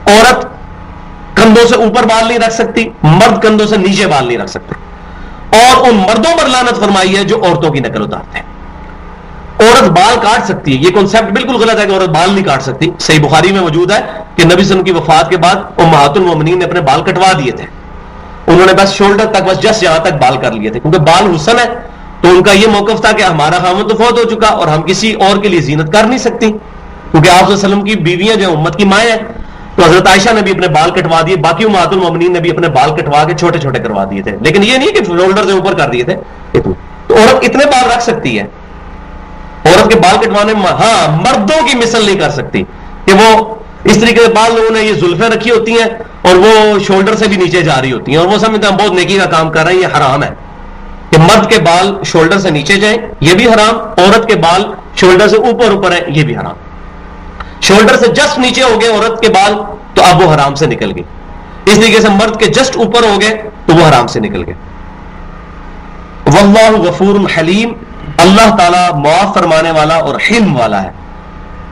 عورت کندھوں کندھوں سے اوپر بال نہیں رکھ سکتی، مرد کندھوں سے نیچے بال نہیں رکھ سکتے، اور ان مردوں پر لعنت فرمائی ہے جو عورتوں کی نقل اتارتے ہیں۔ عورت بال کاٹ سکتی ہے، یہ کنسپٹ بالکل غلط ہے کہ عورت بال نہیں کاٹ سکتی۔ صحیح بخاری میں موجود ہے کہ نبی صلی اللہ علیہ وسلم کی وفات کے بعد امہات المومنین نے اپنے بال کٹوا دیے تھے، انہوں نے بس شولڈر تک، بس جس یہاں تک بال کر لیے تھے، کیونکہ بال حسن ہے، تو ان کا یہ موقف تھا کہ ہمارا خامد تو فوت ہو چکا اور ہم کسی اور کے لیے زینت کر نہیں سکتی، کیونکہ آپ صلی اللہ علیہ وسلم کی بیویاں جو امت کی مائیں ہیں، تو حضرت عائشہ نے بھی اپنے بال کٹوا دیے، باقی امہات المومنین نے بھی اپنے بال کٹوا کے چھوٹے چھوٹے کروا دیے تھے، لیکن یہ نہیں کہ شولڈر سے اوپر کر دیے تھے۔ تو عورت اتنے بال رکھ سکتی ہے، عورت کے بال کٹوانے میں ہاں مردوں کی مثل نہیں کر سکتی کہ وہ اس طریقے سے بال لوگوں نے یہ زلفیں رکھی ہوتی ہیں اور وہ شولڈر سے بھی نیچے جا رہی ہوتی ہیں اور وہ سمجھتے ہیں ہم بہت نیکی کا کام کر رہے ہیں۔ یہ حرام ہے کہ مرد کے بال شولڈر سے نیچے جائیں، یہ بھی حرام، عورت کے بال شولڈر سے اوپر اوپر ہیں، یہ بھی حرام۔ شولڈر سے جسٹ نیچے ہو گئے عورت کے بال تو اب وہ حرام سے نکل گئی، اس طریقے سے مرد کے جسٹ اوپر ہو گئے تو وہ حرام سے نکل گئے۔ واللہ غفور حلیم، اللہ تعالیٰ معاف فرمانے والا اور حلم والا ہے۔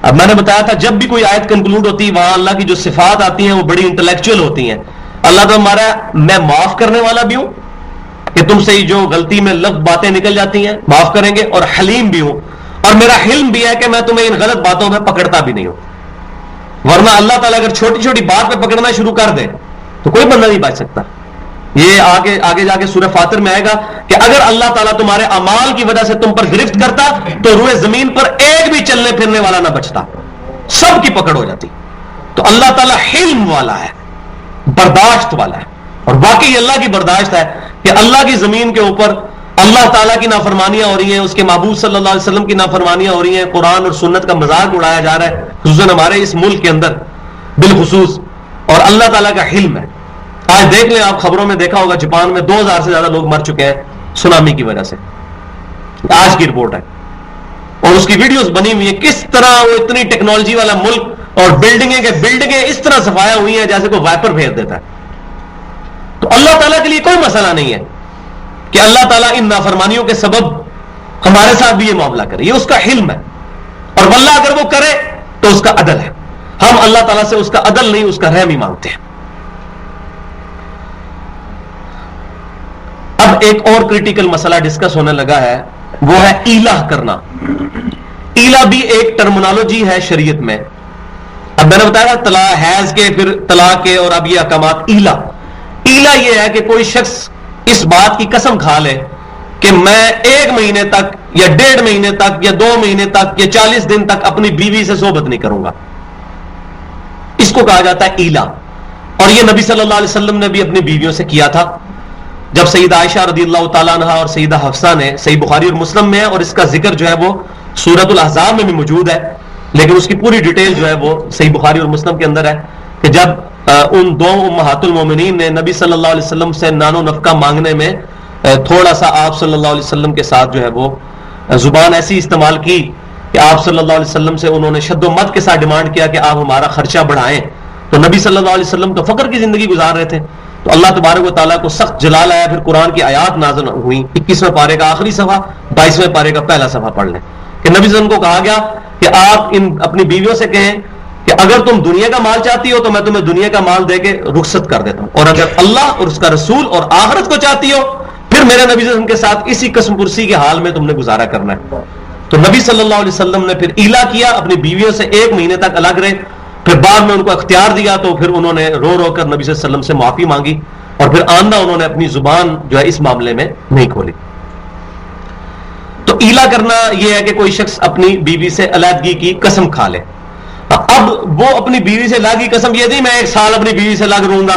اب میں نے بتایا تھا جب بھی کوئی آیت کنکلوڈ ہوتی ہے وہاں اللہ کی جو صفات آتی ہیں وہ بڑی انٹلیکچوئل ہوتی ہیں۔ اللہ تو ہمارا میں معاف کرنے والا بھی ہوں کہ تم سے جو غلطی میں لفظ باتیں نکل جاتی ہیں معاف کریں گے، اور حلیم بھی ہوں، اور میرا حلم بھی ہے کہ میں تمہیں ان غلط باتوں میں پکڑتا بھی نہیں ہوں۔ ورنہ اللہ تعالیٰ اگر چھوٹی چھوٹی بات پہ پکڑنا شروع کر دے تو کوئی بندہ نہیں بچ سکتا۔ یہ آگے جا کے سورہ فاطر میں آئے گا کہ اگر اللہ تعالیٰ تمہارے اعمال کی وجہ سے تم پر گرفت کرتا تو روئے زمین پر ایک بھی چلنے پھرنے والا نہ بچتا، سب کی پکڑ ہو جاتی۔ تو اللہ تعالیٰ حلم والا ہے، برداشت والا ہے، اور واقعی اللہ کی برداشت ہے کہ اللہ کی زمین کے اوپر اللہ تعالیٰ کی نافرمانیاں ہو رہی ہیں، اس کے محبوب صلی اللہ علیہ وسلم کی نافرمانیاں ہو رہی ہیں، قرآن اور سنت کا مذاق اڑایا جا رہا ہے، خصوصاً ہمارے اس ملک کے اندر بالخصوص، اور اللہ تعالیٰ کا حلم ہے۔ آج دیکھ لیں، آپ خبروں میں دیکھا ہوگا جاپان میں 2000 سے زیادہ لوگ مر چکے ہیں سونامی کی وجہ سے، آج کی رپورٹ ہے، اور اس کی ویڈیوز بنی ہوئی ہیں کس طرح وہ اتنی ٹیکنالوجی والا ملک اور بلڈنگیں اس طرح صفایا ہوئی ہیں جیسے کوئی وائپر بھیج دیتا ہے۔ تو اللہ تعالیٰ کے لیے کوئی مسئلہ نہیں ہے کہ اللہ تعالیٰ ان نافرمانیوں کے سبب ہمارے ساتھ بھی یہ معاملہ کرے، یہ اس کا حلم ہے، اور واللہ اگر وہ کرے تو اس کا عدل ہے۔ ہم اللہ تعالیٰ سے اس کا عدل نہیں، اس کا رحم ہی مانگتے ہیں۔ اب ایک اور کریٹیکل مسئلہ ڈسکس ہونے لگا ہے، وہ ہے ایلہ کرنا۔ ایلہ بھی ایک ٹرمنالوجی ہے شریعت میں۔ اب میں نے بتایا طلاق حیض کے، پھر طلاق کے، اور اب یہ احکامات۔ ایلہ یہ ہے کہ کوئی شخص اس بات کی قسم کھا لے کہ میں 1 مہینے تک یا 1.5 مہینے تک یا 2 مہینے تک یا 40 دن تک اپنی بیوی سے صحبت نہیں کروں گا، اس کو کہا جاتا ہے ایلہ۔ اور یہ نبی صلی اللہ علیہ وسلم نے بھی اپنی بیویوں سے کیا تھا۔ جب سیدہ عائشہ رضی اللہ تعالیٰ عنہ اور سیدہ حفصہ نے، صحیح بخاری اور مسلم میں ہے، اور اس کا ذکر جو ہے وہ سورۃ الاحزاب میں بھی موجود ہے، لیکن اس کی پوری ڈیٹیل جو ہے وہ صحیح بخاری اور مسلم کے اندر ہے، کہ جب ان دو امہات المومنین نے نبی صلی اللہ علیہ وسلم سے نان و نفقہ مانگنے میں تھوڑا سا آپ صلی اللہ علیہ وسلم کے ساتھ جو ہے وہ زبان ایسی استعمال کی کہ آپ صلی اللہ علیہ وسلم سے انہوں نے شد و مت کے ساتھ ڈیمانڈ کیا کہ آپ ہمارا خرچہ بڑھائیں، تو نبی صلی اللہ علیہ وسلم تو فقر کی زندگی گزار رہے تھے، تو اللہ تبارک و تعالیٰ کو سخت جلال آیا، پھر قرآن کی آیات نازل ہوئی، 21ویں پارے کا آخری صفحہ، 22ویں پارے کا پہلا صفحہ پڑھ لیں، کہ نبی صلی اللہ علیہ وسلم کو کہا گیا کہ آپ اپنی بیویوں سے کہیں کہ اگر تم دنیا کا مال چاہتی ہو تو میں تمہیں دنیا کا مال دے کے رخصت کر دیتا ہوں، اور اگر اللہ اور اس کا رسول اور آخرت کو چاہتی ہو پھر میرے نبی صلی اللہ علیہ وسلم کے ساتھ اسی قسم پرسی کے حال میں تم نے گزارا کرنا ہے۔ تو نبی صلی اللہ علیہ وسلم نے پھر ایلا کیا، اپنی بیویوں سے 1 مہینے تک الگ رہے، پھر بعد میں ان کو اختیار دیا تو پھر انہوں نے رو رو کر نبی صلی اللہ علیہ وسلم سے معافی مانگی، اور پھر آندہ انہوں نے اپنی زبان جو ہے اس معاملے میں نہیں کھولی۔ تو ایلا کرنا یہ ہے کہ کوئی شخص اپنی بیوی سے علیحدگی کی قسم کھا لے۔ اب وہ اپنی بیوی سے لاگی قسم یہ نہیں میں 1 سال اپنی بیوی سے لگ رہوں گا،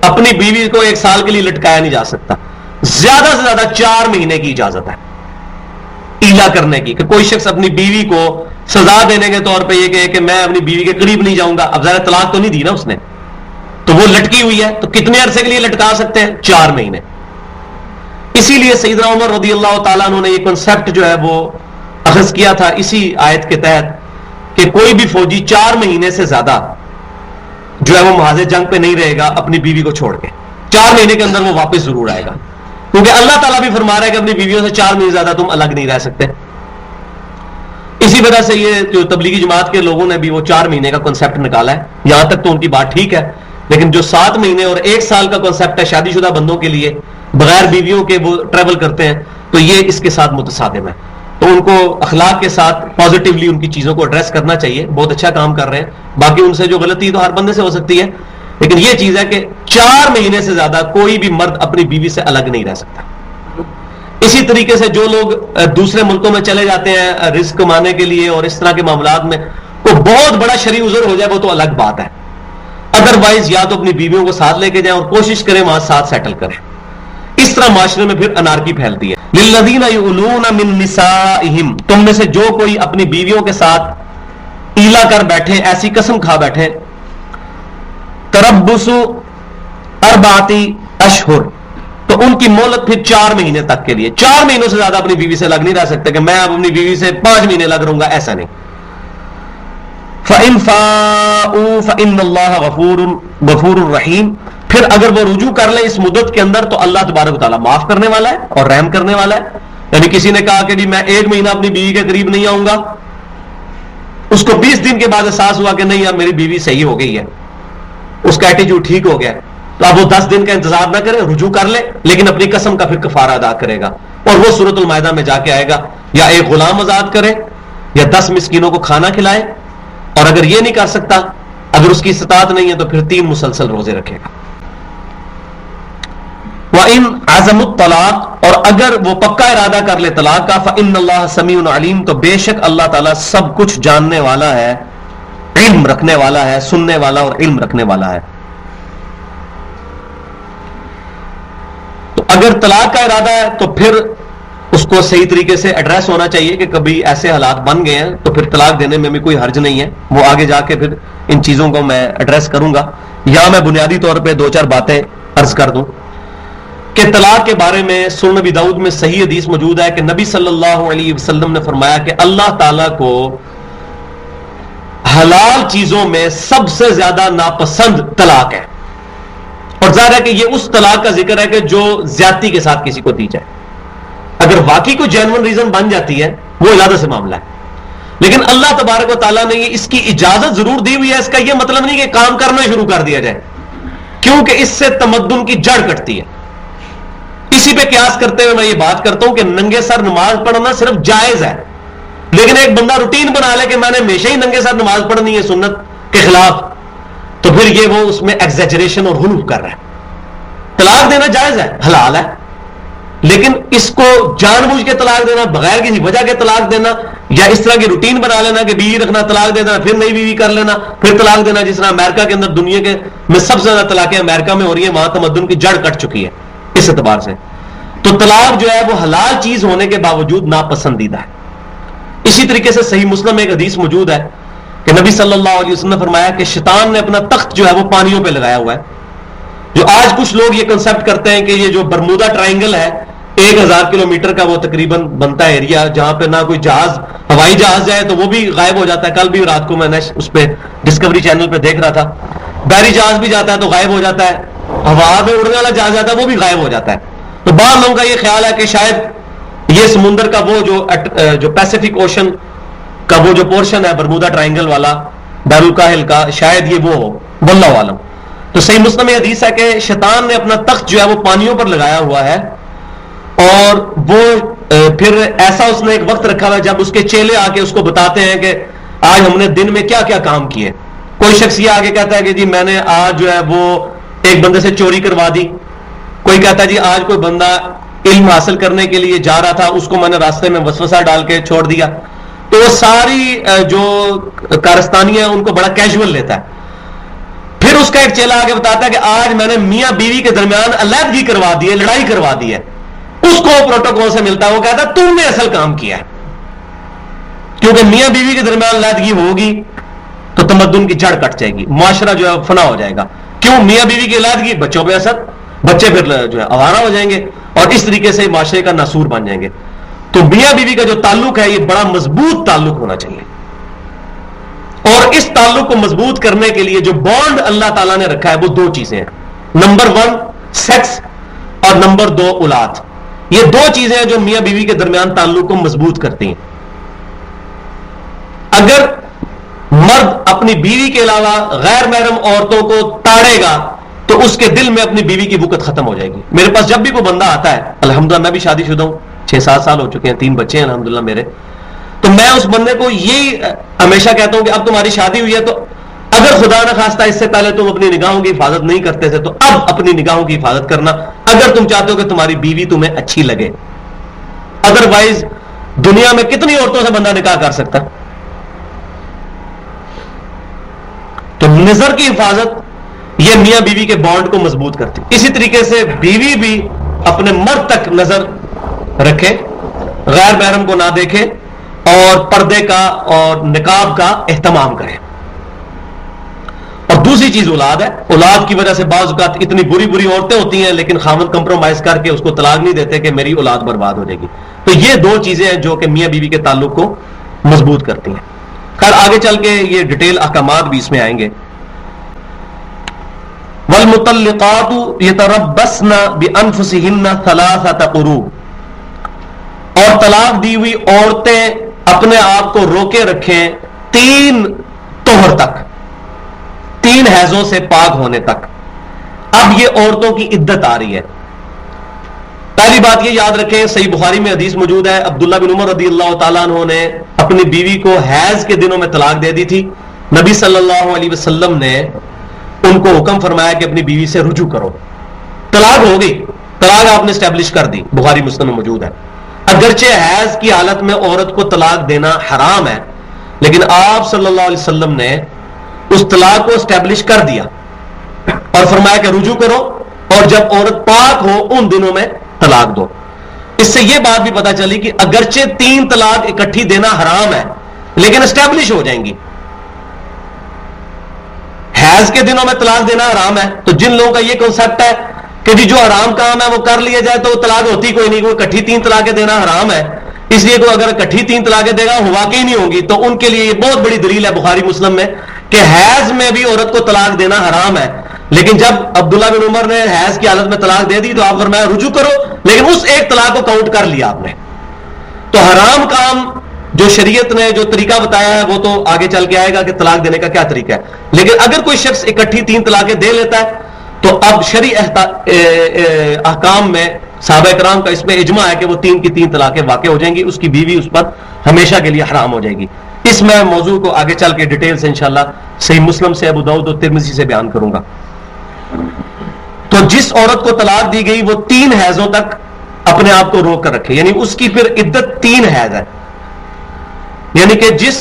اپنی بیوی کو 1 سال کے لیے لٹکایا نہیں جا سکتا، زیادہ سے زیادہ 4 مہینے کی اجازت ہے ایلا کرنے کی، کہ کوئی شخص اپنی بیوی کو سزا دینے کے طور پہ یہ کہے کہ میں اپنی بیوی کے قریب نہیں جاؤں گا۔ اب ظاہر طلاق تو نہیں دی نا اس نے، تو وہ لٹکی ہوئی ہے، تو کتنے عرصے کے لیے لٹکا سکتے ہیں؟ 4 مہینے۔ اسی لیے سیدنا عمر رضی اللہ تعالیٰ عنہ نے یہ کنسپٹ جو ہے وہ اخذ کیا تھا اسی آیت کے تحت کہ کوئی بھی فوجی 4 مہینے سے زیادہ جو ہے وہ محاذ جنگ پہ نہیں رہے گا اپنی بیوی کو چھوڑ کے، 4 مہینے کے اندر وہ واپس ضرور آئے گا، کیونکہ اللہ تعالیٰ بھی فرما رہا ہے کہ اپنی بیویوں سے 4 مہینے زیادہ تم الگ نہیں رہ سکتے۔ اسی وجہ سے یہ جو تبلیغی جماعت کے لوگوں نے بھی وہ 4 مہینے کا کنسپٹ نکالا ہے، یہاں تک تو ان کی بات ٹھیک ہے لیکن جو 7 مہینے اور 1 سال کا کانسیپٹ ہے شادی شدہ بندوں کے لیے بغیر بیویوں کے وہ ٹریول کرتے ہیں، تو یہ اس کے ساتھ متصادم ہے. تو ان کو اخلاق کے ساتھ پازیٹیولی ان کی چیزوں کو ایڈریس کرنا چاہیے. بہت اچھا کام کر رہے ہیں. باقی ان سے جو غلطی تو ہر بندے سے ہو سکتی ہے، لیکن یہ چیز ہے کہ 4 مہینے سے زیادہ کوئی بھی مرد اپنی بیوی سے الگ نہیں رہ سکتا. اسی طریقے سے جو لوگ دوسرے ملکوں میں چلے جاتے ہیں رزق کمانے کے لیے اور اس طرح کے معاملات میں کوئی بہت بڑا شرعی عذر ہو جائے وہ تو الگ بات ہے. ادروائز یا تو اپنی بیویوں کو ساتھ لے کے جائیں اور کوشش کریں وہاں ساتھ سیٹل کریں. اس طرح معاشرے میں پھر انارکی پھیلتی ہے. للذین یؤلون من نسائہم، تم میں سے جو کوئی اپنی بیویوں کے ساتھ ایلا کر بیٹھے، ایسی قسم کھا بیٹھے، تربص 4 اشہر، تو ان کی مہلت پھر 4 مہینے تک کے لیے. 4 مہینوں سے زیادہ اپنی بیوی سے لگ نہیں رہ سکتے کہ میں اب اپنی بیوی سے 5 مہینے لگ رہوں گا، ایسا نہیں. فَإِن فَاءُوا فَإِنَّ اللَّهَ غَفُورٌ رَحِيمٌ، پھر اگر وہ رجوع کر لیں اس مدت کے اندر تو اللہ تبارک و تعالیٰ معاف کرنے والا ہے اور رحم کرنے والا ہے. یعنی کسی نے کہا کہ جی میں 1 مہینہ اپنی بیوی کے قریب نہیں آؤں گا، اس کو 20 دن کے بعد احساس ہوا کہ نہیں اب میری بیوی صحیح ہو گئی ہے، اس کا ایٹیٹیوڈ ٹھیک ہو گیا، تو اب وہ 10 دن کا انتظار نہ کرے، رجوع کر لے، لیکن اپنی قسم کا پھر کفارہ ادا کرے گا. اور وہ سورۃ المائدہ میں جا کے آئے گا، یا ایک غلام آزاد کرے یا 10 مسکینوں کو کھانا کھلائے، اور اگر یہ نہیں کر سکتا، اگر اس کی استطاعت نہیں ہے تو پھر 3 مسلسل روزے رکھے گا. وَإِنْ عَزَمُوا الطَّلَاقَ، اور اگر وہ پکا ارادہ کر لے طلاق کا، فَإِنَّ اللَّهَ سَمِيعٌ عَلِيمٌ، تو بے شک اللہ تعالیٰ سب کچھ جاننے والا ہے، علم رکھنے والا ہے، سننے والا اور علم رکھنے والا ہے. تو اگر طلاق کا ارادہ ہے تو پھر اس کو صحیح طریقے سے ایڈریس ہونا چاہیے کہ کبھی ایسے حالات بن گئے ہیں تو پھر طلاق دینے میں بھی کوئی حرج نہیں ہے. وہ آگے جا کے پھر ان چیزوں کو میں ایڈریس کروں گا. یا میں بنیادی طور پہ 2-4 باتیں عرض کر دوں کہ طلاق کے بارے میں سنن نبی داؤد میں صحیح حدیث موجود ہے کہ نبی صلی اللہ علیہ وسلم نے فرمایا کہ اللہ تعالیٰ کو حلال چیزوں میں سب سے زیادہ ناپسند طلاق ہے. اور ظاہر ہے کہ یہ اس طلاق کا ذکر ہے کہ جو زیادتی کے ساتھ کسی کو دی جائے. اگر واقعی کوئی جینون ریزن بن جاتی ہے وہ علیحدہ سے معاملہ ہے، لیکن اللہ تبارک و تعالیٰ نے اس کی اجازت ضرور دی ہوئی ہے. اس کا یہ مطلب نہیں کہ کام کرنا شروع کر دیا جائے، کیونکہ اس سے تمدن کی جڑ کٹتی ہے. اسی پہ قیاس کرتے ہوئے میں یہ بات کرتا ہوں کہ ننگے سر نماز پڑھنا صرف جائز ہے، لیکن ایک بندہ روٹین بنا لے کہ میں نے ہمیشہ ہی ننگے سر نماز پڑھنی ہے سنت کے خلاف، تو پھر یہ وہ اس میں ایگزیجریشن اور غلو کر رہا ہے. طلاق دینا جائز ہے، حلال ہے، لیکن اس کو جان بوجھ کے طلاق دینا، بغیر کسی وجہ کے طلاق دینا، یا اس طرح کی روٹین بنا لینا کہ بیوی رکھنا طلاق دے دینا پھر نئی بیوی کر لینا پھر طلاق دینا، جس طرح امریکہ کے اندر دنیا کے میں سب سے زیادہ طلاقیں امریکہ میں ہو رہی ہیں، وہاں تمدن کی جڑ کٹ چکی ہے اس اعتبار سے. تو طلاق جو ہے وہ حلال چیز ہونے کے باوجود ناپسندیدہ ہے. اسی طریقے سے صحیح مسلم میں ایک حدیث موجود ہے کہ نبی صلی اللہ علیہ وسلم نے فرمایا کہ شیطان نے اپنا تخت جو ہے وہ پانیوں پہ لگایا ہوا ہے. جو آج کچھ لوگ یہ کنسپٹ کرتے ہیں کہ یہ جو برمودا ٹرائنگل ہے 1000 کلومیٹر کا وہ تقریباً بنتا ہے ایریا، جہاں پہ نہ کوئی جہاز ہوائی جہاز جائے تو وہ بھی غائب ہو جاتا ہے. کل بھی رات کو میں نے اس پہ ڈسکوری چینل پہ دیکھ رہا تھا، بحری جہاز بھی جاتا ہے تو غائب ہو جاتا ہے، ہوا میں اڑنے والا جہاز جاتا ہے وہ بھی غائب ہو جاتا ہے. تو بعض لوگوں کا یہ خیال ہے کہ شاید یہ سمندر کا وہ جو پیسیفک اوشن کا وہ جو پورشن ہے برمودا ٹرائنگل والا بحر الکاہل کا، شاید یہ وہ ہو، واللہ عالم. تو صحیح مسلم میں حدیث ہے کہ شیطان نے اپنا تخت جو ہے وہ پانیوں پر لگایا ہوا ہے، اور وہ پھر ایسا اس نے ایک وقت رکھا ہوا ہے جب اس کے چیلے آ کے اس کو بتاتے ہیں کہ آج ہم نے دن میں کیا کیا کام کیے. کوئی شخص یہ آگے کہتا ہے کہ جی میں نے آج جو ہے وہ ایک بندے سے چوری کروا دی، کوئی کہتا ہے جی آج کوئی بندہ علم حاصل کرنے کے لیے جا رہا تھا اس کو میں نے راستے میں وسوسہ ڈال کے چھوڑ دیا. تو وہ ساری جو کارستانی ہے ان کو بڑا کیجول لیتا ہے. پھر اس کا ایک چیلا آگے بتاتا ہے کہ آج میں نے میاں بیوی کے درمیان علیحدگی کروا دی ہے، لڑائی کروا دی ہے. اس کو پروٹوکول سے ملتا ہے، وہ کہتا ہے تم نے اصل کام کیا ہے، کیونکہ میاں بیوی کے درمیان علیحدگی ہوگی تو تمدن کی جڑ کٹ جائے گی، معاشرہ جو ہے فنا ہو جائے گا. کیوں؟ میاں بیوی کی علیحدگی، بچوں پہ اثر، بچے پھر جو ہے آوارہ ہو جائیں گے اور اس طریقے سے معاشرے کا ناسور بن جائیں گے. تو میاں بیوی کا جو تعلق ہے یہ بڑا مضبوط تعلق ہونا چاہیے، اور اس تعلق کو مضبوط کرنے کے لیے جو بانڈ اللہ تعالیٰ نے رکھا ہے وہ 2 چیزیں ہیں. نمبر 1 سیکس اور نمبر 2 اولاد. یہ 2 چیزیں ہیں جو میاں بیوی کے درمیان تعلق کو مضبوط کرتی ہیں. اگر مرد اپنی بیوی کے علاوہ غیر محرم عورتوں کو تاڑے گا تو اس کے دل میں اپنی بیوی کی وقت ختم ہو جائے گی. میرے پاس جب بھی کوئی بندہ آتا ہے، الحمدللہ میں بھی شادی شدہ ہوں، 6-7 سال ہو چکے ہیں، 3 بچے ہیں الحمدللہ میرے، تو میں اس بندے کو یہی ہمیشہ کہتا ہوں کہ اب تمہاری شادی ہوئی ہے تو اگر خدا نہ خواستہ اس سے پہلے تم اپنی نگاہوں کی حفاظت نہیں کرتے تھے تو اب اپنی نگاہوں کی حفاظت کرنا، اگر تم چاہتے ہو کہ تمہاری بیوی تمہیں اچھی لگے. ادروائز دنیا میں کتنی عورتوں سے بندہ نکاح کر سکتا. تو نظر کی حفاظت یہ میاں بیوی کے بانڈ کو مضبوط کرتی. اسی طریقے سے بیوی بھی اپنے مرد تک نظر رکھے، غیر محرم کو نہ دیکھے اور پردے کا اور نقاب کا اہتمام کرے. اور دوسری چیز اولاد ہے. اولاد کی وجہ سے بعض اوقات اتنی بری بری عورتیں ہوتی ہیں لیکن خاوند کمپرومائز کر کے اس کو طلاق نہیں دیتے کہ میری اولاد برباد ہو جائے گی. تو یہ 2 چیزیں ہیں جو کہ میاں بیوی کے تعلق کو مضبوط کرتی ہیں. خیر آگے چل کے یہ ڈیٹیل احکامات بھی اس میں آئیں گے. والمطلقات یتربصن بانفسهن 3 قروء، اور طلاق دی ہوئی عورتیں اپنے آپ کو روکے رکھیں 3 طہر تک، 3 حیضوں سے پاک ہونے تک. اب یہ عورتوں کی عدت آ رہی ہے. پہلی بات یہ یاد رکھیں، صحیح بخاری میں حدیث موجود ہے، عبداللہ بن عمر رضی اللہ تعالیٰ عنہ نے اپنی بیوی کو حیض کے دنوں میں طلاق دے دی تھی. نبی صلی اللہ علیہ وسلم نے ان کو حکم فرمایا کہ اپنی بیوی سے رجوع کرو. طلاق ہو گئی، طلاق آپ نے اسٹیبلش کر دی، بخاری مسلم میں موجود ہے. اگرچہ حیض کی حالت میں عورت کو طلاق دینا حرام ہے لیکن آپ صلی اللہ علیہ وسلم نے اس طلاق کو اسٹیبلش کر دیا اور فرمایا کہ رجوع کرو اور جب عورت پاک ہو ان دنوں میں طلاق دو. اس سے یہ بات بھی پتا چلی کہ اگرچہ 3 طلاق اکٹھی دینا حرام ہے لیکن اسٹیبلش ہو جائیں گی. حیض کے دنوں میں طلاق دینا حرام ہے تو جن لوگوں کا یہ کنسپٹ ہے کہ جی جو حرام کام ہے وہ کر لیا جائے تو طلاق ہوتی کوئی نہیں، کوئی اکٹھی 3 طلاقیں دینا حرام ہے اس لیے کوئی اگر اکٹھی 3 طلاقیں دے گا واقعی نہیں ہوں گی، تو ان کے لیے یہ بہت بڑی دلیل ہے بخاری مسلم میں کہ حیض میں بھی عورت کو طلاق دینا حرام ہے. لیکن جب عبداللہ بن عمر نے حیض کی حالت میں طلاق دے دی تو آپ فرمایا رجوع کرو، لیکن اس ایک طلاق کو کاؤنٹ کر لیا آپ نے. تو حرام کام جو شریعت نے جو طریقہ بتایا ہے وہ تو آگے چل کے آئے گا کہ طلاق دینے کا کیا طریقہ ہے. لیکن اگر کوئی شخص اکٹھی 3 طلاقیں دے لیتا ہے تو اب شرعی احکام میں صحابہ کرام کا اس میں اجماع ہے کہ وہ 3 کی 3 طلاقیں واقع ہو جائیں گی، اس کی بیوی اس پر ہمیشہ کے لیے حرام ہو جائے گی. اس میں موضوع کو آگے چل کے ڈیٹیل سے انشاءاللہ صحیح مسلم سے، ابو داؤد اور ترمذی سے بیان کروں گا. تو جس عورت کو طلاق دی گئی وہ 3 حیضوں تک اپنے آپ کو روک کر رکھے، یعنی اس کی پھر عدت 3 حیض ہے. یعنی کہ جس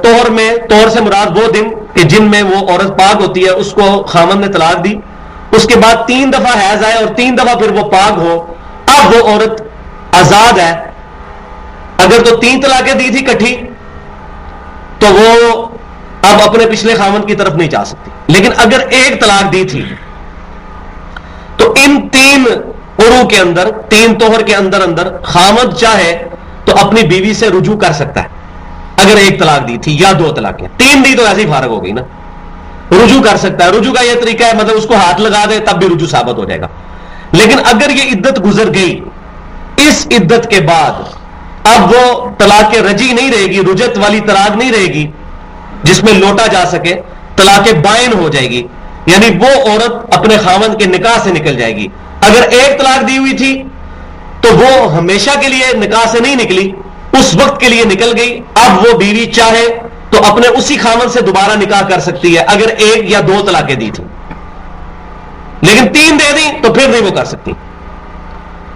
طہر میں، طہر سے مراد وہ دن کہ جن میں وہ عورت پاک ہوتی ہے اس کو خاوند نے طلاق دی، اس کے بعد 3 دفعہ حیض آئے اور 3 دفعہ پھر وہ پاک ہو، اب وہ عورت آزاد ہے. اگر تو 3 طلاقیں دی تھی کٹھی تو وہ اب اپنے پچھلے خاوند کی طرف نہیں جا سکتی. لیکن اگر 1 طلاق دی تھی تو ان 3 قروء کے اندر، 3 طہر کے اندر خاوند چاہے تو اپنی بیوی سے رجوع کر سکتا ہے. اگر 1 طلاق دی تھی یا 2 طلاقیں، 3 دی تو ایسے ہی فارغ ہو گئی نا، رجوع کر سکتا ہے. رجوع کا یہ طریقہ ہے مطلب اس کو ہاتھ لگا دے تب بھی رجوع ثابت ہو جائے گا. لیکن اگر یہ عدت گزر گئی، اس عدت کے بعد اب وہ طلاق رجی نہیں رہے گی، رجت والی طلاق نہیں رہے گی جس میں لوٹا جا سکے، طلاق بائن ہو جائے گی. یعنی وہ عورت اپنے خاوند کے نکاح سے نکل جائے گی. اگر 1 طلاق دی ہوئی تھی تو وہ ہمیشہ کے لیے نکاح سے نہیں نکلی، اس وقت کے لیے نکل گئی. اب وہ بیوی چاہے تو اپنے اسی خاوند سے دوبارہ نکاح کر سکتی ہے اگر 1 یا 2 طلاقیں دی تھی. لیکن 3 دے دی تو پھر نہیں وہ کر سکتی.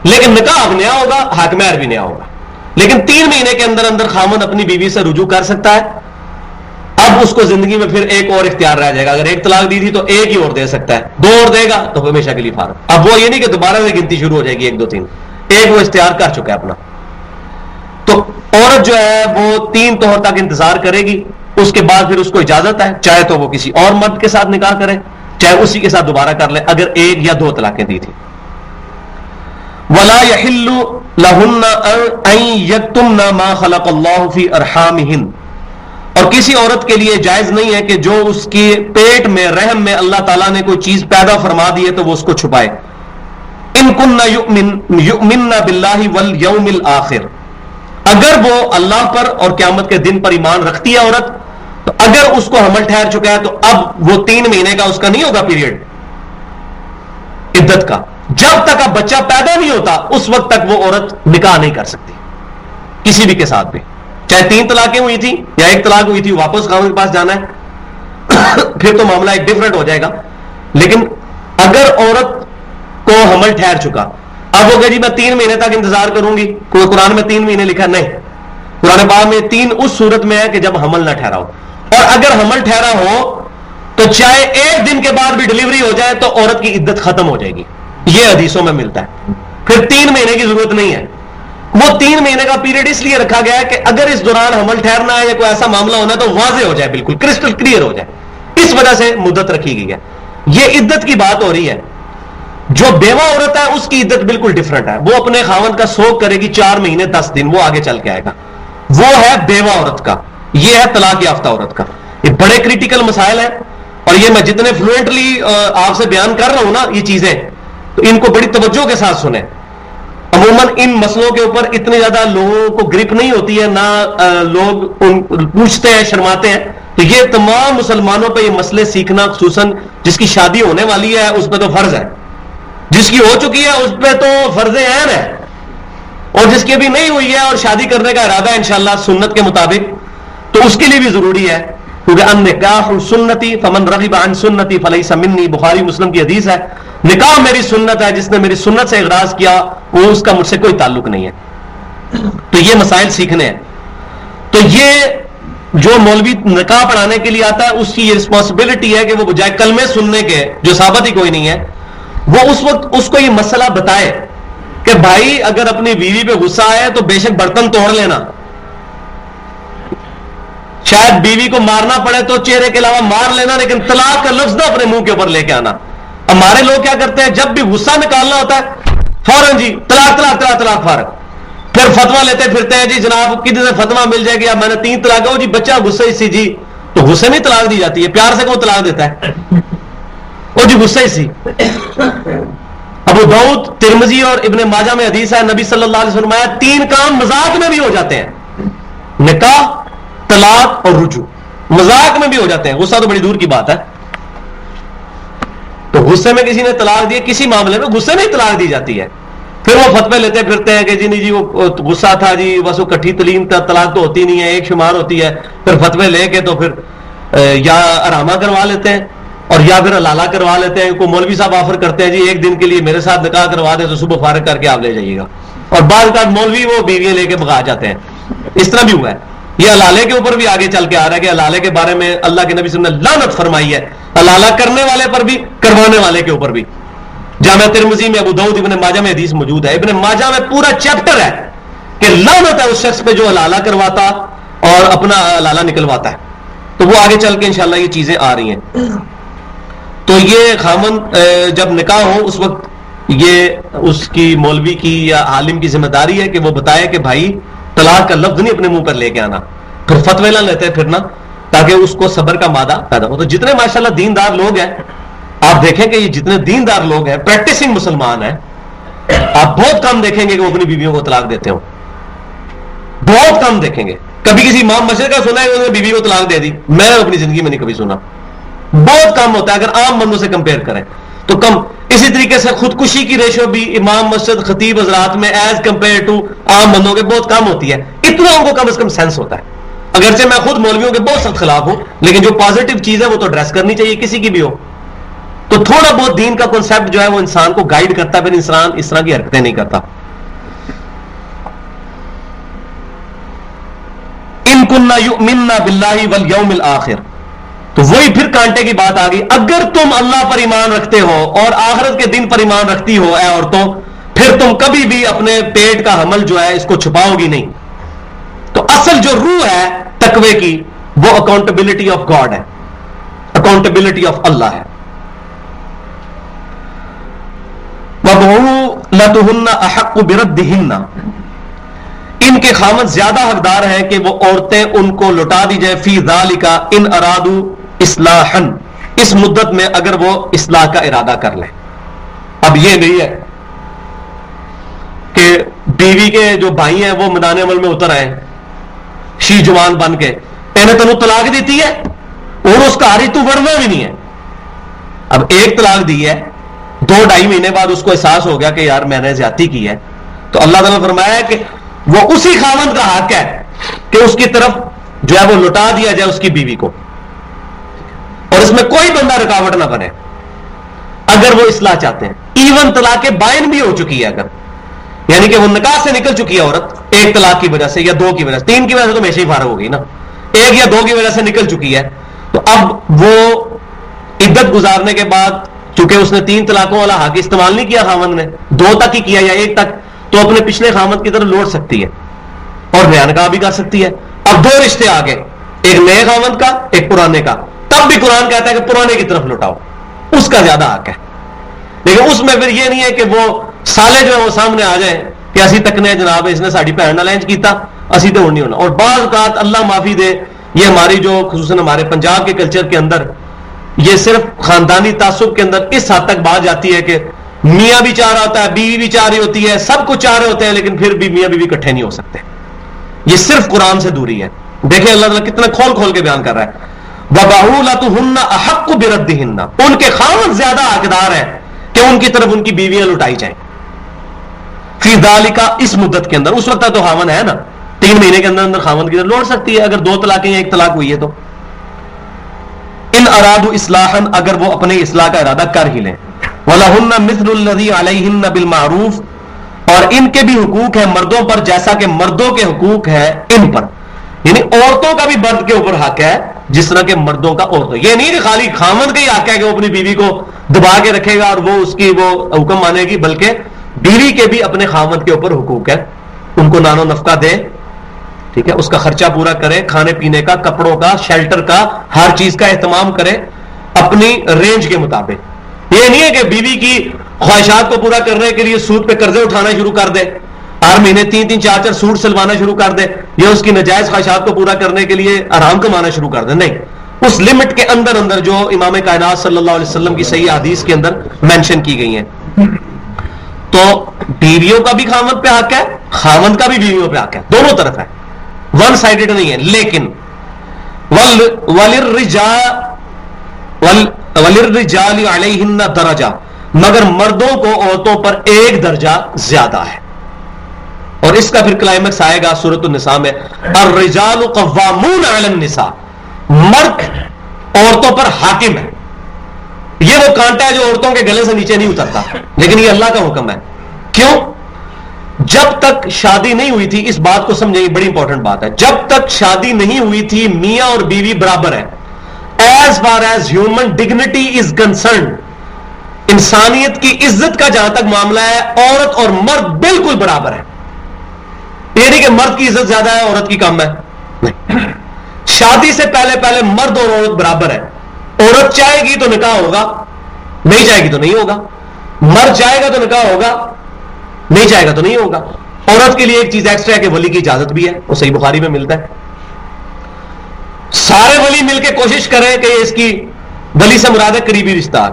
لیکن نکاح اب نیا ہوگا، حق مہر بھی نیا ہوگا. لیکن 3 مہینے کے اندر خاوند اپنی بیوی سے رجوع کر سکتا ہے. اب اس کو زندگی میں پھر 1 اور اختیار رہ جائے گا. اگر 1 طلاق دی تھی تو 1 ہی اور دے سکتا ہے، 2 اور دے گا تو ہمیشہ کے لیے فارغ. اب وہ یہ نہیں کہ دوبارہ سے گنتی شروع ہو جائے گی 1 2 3، 1 وہ اختیار کر چکا ہے اپنا. تو عورت جو ہے وہ 3 طہر تک انتظار کرے گی. اس کے بعد پھر اس کو اجازت ہے چاہے تو وہ کسی اور مرد کے ساتھ نکاح کرے چاہے اسی کے ساتھ دوبارہ کر لے اگر 1 یا 2 طلاقیں دی تھی. وَلَا يَحِلُّ لَهُنَّ أَن يَكْتُمْنَ مَا خَلَقَ اللَّهُ فِي أَرْحَامِهِنَّ، اور کسی عورت کے لیے جائز نہیں ہے کہ جو اس کے پیٹ میں، رحم میں اللہ تعالیٰ نے کوئی چیز پیدا فرما دی ہے تو وہ اس کو چھپائے. ان كُنَّ يُؤْمِنَّ بِاللَّهِ وَالْيَوْمِ الْآخِرِ، اگر وہ اللہ پر اور قیامت کے دن پر ایمان رکھتی ہے عورت تو اگر اس کو حمل ٹھہر چکا ہے تو اب وہ 3 مہینے کا اس کا نہیں ہوگا پیریڈ عدت کا. جب تک اب بچہ پیدا نہیں ہوتا اس وقت تک وہ عورت نکاح نہیں کر سکتی کسی بھی کے ساتھ بھی, چاہے 3 طلاقیں ہوئی تھی یا 1 طلاق ہوئی تھی, واپس خاوند کے پاس جانا ہے پھر تو معاملہ ایک ڈفرنٹ ہو جائے گا. لیکن اگر عورت کو حمل ٹھہر چکا, اب وہ کہ جی میں 3 مہینے تک انتظار کروں گی, کوئی قرآن میں 3 مہینے لکھا نہیں, قرآن پاک میں 3 اس صورت میں ہے کہ جب حمل نہ ٹھہرا ہو, اور اگر حمل ٹھہرا ہو تو چاہے 1 دن کے بعد بھی ڈلیوری ہو جائے تو عورت کی عدت ختم ہو جائے گی. یہ حدیثوں میں ملتا ہے, پھر 3 مہینے کی ضرورت نہیں ہے. وہ 3 مہینے کا پیریڈ اس لیے رکھا گیا ہے کہ اگر اس دوران حمل ٹھہرنا ہے یا کوئی ایسا معاملہ ہونا ہے تو واضح ہو جائے, بالکل کرسٹل کلیئر ہو جائے, اس وجہ سے مدت رکھی گئی ہے. یہ عدت کی بات ہو رہی ہے. جو بیوہ عورت ہے اس کی عدت بالکل ڈفرنٹ ہے, وہ اپنے خاوند کا سوگ کرے گی 4 مہینے 10 دن, وہ آگے چل کے آئے گا. وہ ہے بیوہ عورت کا, یہ ہے طلاق یافتہ عورت کا. یہ بڑے کریٹیکل مسائل ہیں, اور یہ میں جتنے فلوئنٹلی آپ سے بیان کر رہا ہوں نا یہ چیزیں, تو ان کو بڑی توجہ کے ساتھ سنیں. عموماً ان مسئلوں کے اوپر اتنے زیادہ لوگوں کو گرپ نہیں ہوتی ہے, نہ لوگ پوچھتے ہیں, شرماتے ہیں. تو یہ تمام مسلمانوں پہ یہ مسئلے سیکھنا, خصوصاً جس کی شادی ہونے والی ہے اس پہ تو فرض ہے, جس کی ہو چکی ہے اس پہ تو فرض عین ہے, اور جس کی ابھی نہیں ہوئی ہے اور شادی کرنے کا ارادہ ہے انشاءاللہ سنت کے مطابق, تو اس کے لیے بھی ضروری ہے. کیونکہ النکاح سنتی فمن رغب عن سنتی فلیس منی, بخاری مسلم کی حدیث ہے, نکاح میری سنت ہے, جس نے میری سنت سے اغراض کیا وہ اس کا مجھ سے کوئی تعلق نہیں ہے. تو یہ مسائل سیکھنے ہیں. تو یہ جو مولوی نکاح پڑھانے کے لیے آتا ہے اس کی یہ رسپانسبلٹی ہے کہ وہ بجائے کلمے سننے کے, جو ثابت ہی کوئی نہیں ہے, وہ اس وقت اس کو یہ مسئلہ بتائے کہ بھائی اگر اپنی بیوی پہ غصہ آئے تو بے شک برتن توڑ لینا, شاید بیوی کو مارنا پڑے تو چہرے کے علاوہ مار لینا, لیکن طلاق کا لفظ نہ اپنے منہ کے اوپر لے کے آنا. ہمارے لوگ کیا کرتے ہیں, جب بھی غصہ نکالنا ہوتا ہے فوراً جی طلاق طلاق طلاق طلاق فارغ, پھر فتوا لیتے پھرتے ہیں جی جناب کدھر سے فتوا مل جائے گا, میں نے 3 طلاق, ہو جی بچہ غصے سی, جی تو غصے میں طلاق دی جاتی ہے, پیار سے کون طلاق دیتا ہے, وہ جی غصے سی. ابو داؤد, ترمذی اور ابن ماجہ میں حدیث ہے, نبی صلی اللہ علیہ وسلم فرمایا 3 کام مذاق میں بھی ہو جاتے ہیں, نکاح, طلاق اور رجوع, مذاق میں بھی ہو جاتے ہیں. غصہ تو بڑی دور کی بات ہے, تو غصے میں کسی نے طلاق دی, کسی معاملے میں غصے میں ہی طلاق دی جاتی ہے, پھر وہ فتوے لیتے پھرتے ہیں کہ جی نہیں جی وہ غصہ تھا جی, بس وہ کٹھی تلیم طلاق تو ہوتی نہیں ہے, ایک شمار ہوتی ہے. پھر فتوے لے کے تو پھر یا ارامہ کروا لیتے ہیں اور یا پھر حلالہ کروا لیتے ہیں. کوئی مولوی صاحب آفر کرتے ہیں جی 1 دن کے لیے میرے ساتھ نکاح کروا دے تو صبح فارغ کر کے آپ لے جائیے گا, اور بعض کا مولوی وہ بیویاں لے کے بھگا جاتے ہیں. اس طرح بھی ہوا ہے. یہ حلالے کے اوپر بھی آگے چل کے آ رہا ہے کہ حلالے کے بارے میں اللہ کے نبی صلی اللہ علیہ وسلم نے لعنت فرمائی ہے, حلالہ کرنے والے پر بھی کروانے والے کے اوپر بھی. جامع ترمذی میں, ابو داؤد, ابن ماجہ میں حدیث موجود ہے. ابن ماجہ میں پورا چیپٹر ہے کہ لعنت ہے اس شخص پہ جو حلالہ کرواتا اور اپنا حلالہ نکلواتا ہے. تو وہ آگے چل کے انشاءاللہ یہ چیزیں آ رہی ہیں. تو یہ خامن جب نکاح ہو اس وقت یہ اس کی مولوی کی یا عالم کی ذمہ داری ہے کہ وہ بتائے کہ بھائی طلاق کا لفظ نہیں اپنے منہ پر لے کے آنا, پھر فتوے نہ لیتے پھرنا, تاکہ اس کو صبر کا مادہ پیدا ہو. تو جتنے ماشاءاللہ دیندار لوگ ہیں, آپ دیکھیں کہ یہ جتنے دیندار لوگ ہیں, پریکٹسنگ مسلمان ہیں, آپ بہت کم دیکھیں گے کہ وہ اپنی بیویوں کو طلاق دیتے ہوں, بہت کم دیکھیں گے. کبھی کسی امام مسجد کا سنا ہے انہوں نے بیوی کو طلاق دے دی, میں نے اپنی زندگی میں نہیں کبھی سنا, بہت کم ہوتا ہے. اگر عام بندوں سے کمپیئر کریں تو کم. اسی طریقے سے خودکشی کی ریشو بھی امام مسجد خطیب حضرات میں ایز کمپیئر ٹو عام بندوں کے بہت کم ہوتی ہے. اتنا ان کو کم از کم سینس ہوتا ہے. اگرچہ میں خود مولویوں کے بہت سخت خلاف ہوں, لیکن جو پازیٹو چیز ہے وہ تو ایڈریس کرنی چاہیے کسی کی بھی ہو. تو تھوڑا بہت دین کا کنسیپٹ جو ہے وہ انسان کو گائیڈ کرتا ہے, پھر انسان اس طرح کی حرکتیں نہیں کرتا. ان کننا یؤمننا باللہ والیوم الآخر, تو وہی پھر کانٹے کی بات آ گئی. اگر تم اللہ پر ایمان رکھتے ہو اور آخرت کے دن پر ایمان رکھتی ہو اے عورتوں, پھر تم کبھی بھی اپنے پیٹ کا حمل جو ہے اس کو چھپاؤ گی نہیں. تو اصل جو روح ہے تقوی کی وہ اکاؤنٹیبلٹی آف گاڈ ہے, اکاؤنٹیبلٹی آف اللہ ہے. وَبُعُولَتُهُنَّ أَحَقُّ بِرَدِّهِنَّ, ان کے خامد زیادہ حقدار ہیں کہ وہ عورتیں ان کو لوٹا دی جائے. فی ذالک ان ارادوا اصلاحا, اس مدت میں اگر وہ اصلاح کا ارادہ کر لیں. اب یہ نہیں ہے کہ بیوی کے جو بھائی ہیں وہ میدان عمل میں اتر آئے شی جوان بن کے, انہیں تینوں طلاق دیتی ہے اور اس کا تو بڑھنا بھی نہیں ہے. اب ایک طلاق دی ہے, 2-2.5 مہینے بعد اس کو احساس ہو گیا کہ یار میں نے زیادتی کی ہے, تو اللہ تعالیٰ نے فرمایا ہے کہ وہ اسی خاوند کا حق ہے کہ اس کی طرف جو ہے وہ لوٹا دیا جائے اس کی بیوی کو, اور اس میں کوئی بندہ رکاوٹ نہ بنے اگر وہ اصلاح چاہتے ہیں. ایون طلاق بائن بھی ہو چکی ہے اگر, یعنی کہ وہ نکاح سے نکل چکی ہے عورت ایک طلاق کی وجہ سے یا 2 کی وجہ سے, 3 کی وجہ سے تو ہمیشہ ہی فارغ ہو گئی نا, 1 یا 2 کی وجہ سے نکل چکی ہے, تو اب وہ عدت گزارنے کے بعد چونکہ اس نے 3 طلاقوں والا حق استعمال نہیں کیا خامند نے, 2 تک ہی کیا یا 1 تک, تو اپنے پچھلے خامند کی طرف لوٹ سکتی ہے اور نیا نکاح بھی کر سکتی ہے. اب 2 رشتے آگے, ایک نئے خامند کا ایک پرانے کا, تب بھی قرآن کہتا ہے کہ پرانے کی طرف لوٹاؤ, اس کا زیادہ حق ہے. لیکن اس میں پھر یہ نہیں ہے کہ وہ سالے جو ہے وہ سامنے آ جائیں کہ اسی تکنے جناب اس نے ساڑی بھن نال انج کیتا اسی تو نہیں ہونا. اور بعض اوقات اللہ معافی دے, یہ ہماری جو خصوصاً ہمارے پنجاب کے کلچر کے اندر یہ صرف خاندانی تعصب کے اندر اس حد تک بات جاتی ہے کہ میاں بھی چاہ رہا ہوتا ہے, بیوی بھی چاہ رہی ہوتی ہے, سب کچھ چاہ رہے ہوتے ہیں, لیکن پھر بھی میاں بیوی اکٹھے نہیں ہو سکتے. یہ صرف قرآن سے دوری ہے. دیکھیں اللہ تعالیٰ کتنا کھول کھول کے بیان کر رہا ہے, وَبَعُولَتُهُنَّ أَحَقُّ بِرَدِّهِنَّ, ان کے خاوند زیادہ حقدار ہیں کہ ان کی طرف ان کی بیویاں لٹائی جائیں. فی ذالک, اس مدت کے اندر, اس وقت تو خاوند ہے نا, 3 مہینے کے اندر اندر خاوند کی طرف لوٹ سکتی ہے اگر 2 طلاقیں یا 1 طلاق ہوئی ہے تو. ان ارادوا اصلاحا, اگر وہ اپنے اصلاح کا ارادہ کر ہی لیں. وَلَهُنَّ مِثْلُ الَّذِي عَلَيْهِنَّ بِالْمَعْرُوفِ, اور ان کے بھی حقوق ہیں مردوں پر جیسا کہ مردوں کے حقوق ہے ان پر, یعنی عورتوں کا بھی مرد کے اوپر حق ہے جس طرح کہ مردوں کا عورتوں. یہ نہیں کہ خالی خامند کا ہی حق ہے کہ وہ اپنی بیوی کو دبا کے رکھے گا اور وہ اس کی وہ حکم مانے گی, بلکہ بیوی کے بھی اپنے خامند کے اوپر حقوق ہے, ان کو نان و نفقہ دے, ٹھیک ہے, اس کا خرچہ پورا کرے, کھانے پینے کا, کپڑوں کا, شیلٹر کا, ہر چیز کا اہتمام کرے اپنی رینج کے مطابق. یہ نہیں ہے کہ بیوی کی خواہشات کو پورا کرنے کے لیے سود پہ قرضے اٹھانا شروع کر دے, ہر مہینے 3-3 4-4 سوٹ سلوانا شروع کر دے, یا اس کی نجائز خواہشات کو پورا کرنے کے لیے آرام کمانا شروع کر دے. نہیں, اس لمٹ کے اندر اندر جو امام کائنات صلی اللہ علیہ وسلم کی صحیح حدیث کے اندر مینشن کی گئی ہیں. تو بیویوں کا بھی خاوند پہ حق ہے, خاوند کا بھی بیویوں پہ حق ہے, دونوں طرف ہے, ون سائیڈڈ نہیں ہے. لیکن وَلِلرِّجَالِ عَلَيْهِنَّ دَرَجَةٌ, مگر مردوں کو عورتوں پر 1 درجہ زیادہ ہے. اور اس کا پھر کلائمیکس آئے گا سورۃ النساء میں, الرجال قوامون علی النساء, مرد عورتوں پر حاکم ہے. یہ وہ کانٹا ہے جو عورتوں کے گلے سے نیچے نہیں اترتا, لیکن یہ اللہ کا حکم ہے. کیوں؟ جب تک شادی نہیں ہوئی تھی, اس بات کو سمجھیں, یہ بڑی انپورٹنٹ بات ہے, جب تک شادی نہیں ہوئی تھی میاں اور بیوی برابر ہے. As far as human dignity is concerned, انسانیت کی عزت کا جہاں تک معاملہ ہے, عورت اور مرد بالکل برابر ہے. یہ نہیں کہ مرد کی عزت زیادہ ہے عورت کی کم ہے, نہیں. شادی سے پہلے مرد اور عورت برابر ہے. عورت چاہے گی تو نکاح ہوگا, نہیں چاہے گی تو نہیں ہوگا. مرد چاہے گا تو نکاح ہوگا, نہیں چاہے گا تو نہیں ہوگا. عورت کے لیے ایک چیز ایکسٹرا ہے کہ ولی کی اجازت بھی ہے, وہ صحیح بخاری میں ملتا ہے. سارے ولی مل کے کوشش کریں کہ اس کی ولی سے مراد ہے قریبی رشتہ دار.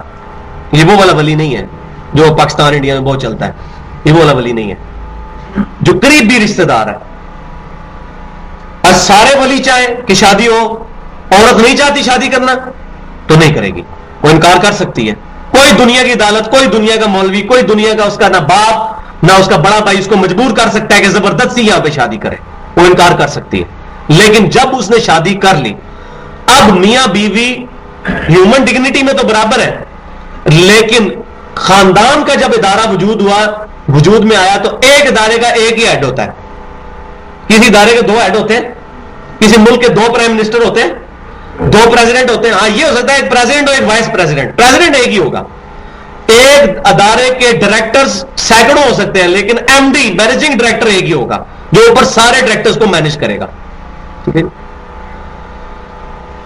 یہ وہ والا ولی نہیں ہے جو پاکستان انڈیا میں بہت چلتا ہے, یہ وہ والا ولی نہیں ہے جو قریبی رشتہ دار ہے. اور سارے ولی چاہیں کہ شادی ہو, عورت نہیں چاہتی شادی کرنا تو نہیں کرے گی, وہ انکار کر سکتی ہے. کوئی دنیا کی عدالت, کوئی دنیا کا مولوی, کوئی دنیا کا اس کا نہ باپ نہ اس کا بڑا بھائی اس کو مجبور کر سکتا ہے کہ زبردستی یہاں پہ شادی کرے, وہ انکار کر سکتی ہے. لیکن جب اس نے شادی کر لی, اب میاں بیوی ہیومن ڈگنیٹی میں تو برابر ہے, لیکن خاندان کا جب ادارہ وجود میں آیا تو ایک ادارے کا ایک ہی ہیڈ ہوتا ہے. کسی ادارے کے 2 ہیڈ ہوتے ہیں, کسی ملک کے 2 پرائم منسٹر ہوتے ہیں, 2 پریزیڈنٹ ہوتے ہیں. ہاں یہ ہو سکتا ہے ایک پریزیڈنٹ اور ایک وائس پریزیڈنٹ, پریزیڈنٹ ایک ہی ہوگا. ایک ادارے کے ڈائریکٹرز سینکڑوں ہو سکتے ہیں, لیکن ایم ڈی مینیجنگ ڈائریکٹر ایک ہی ہوگا جو اوپر سارے ڈائریکٹرز کو مینیج کرے گا.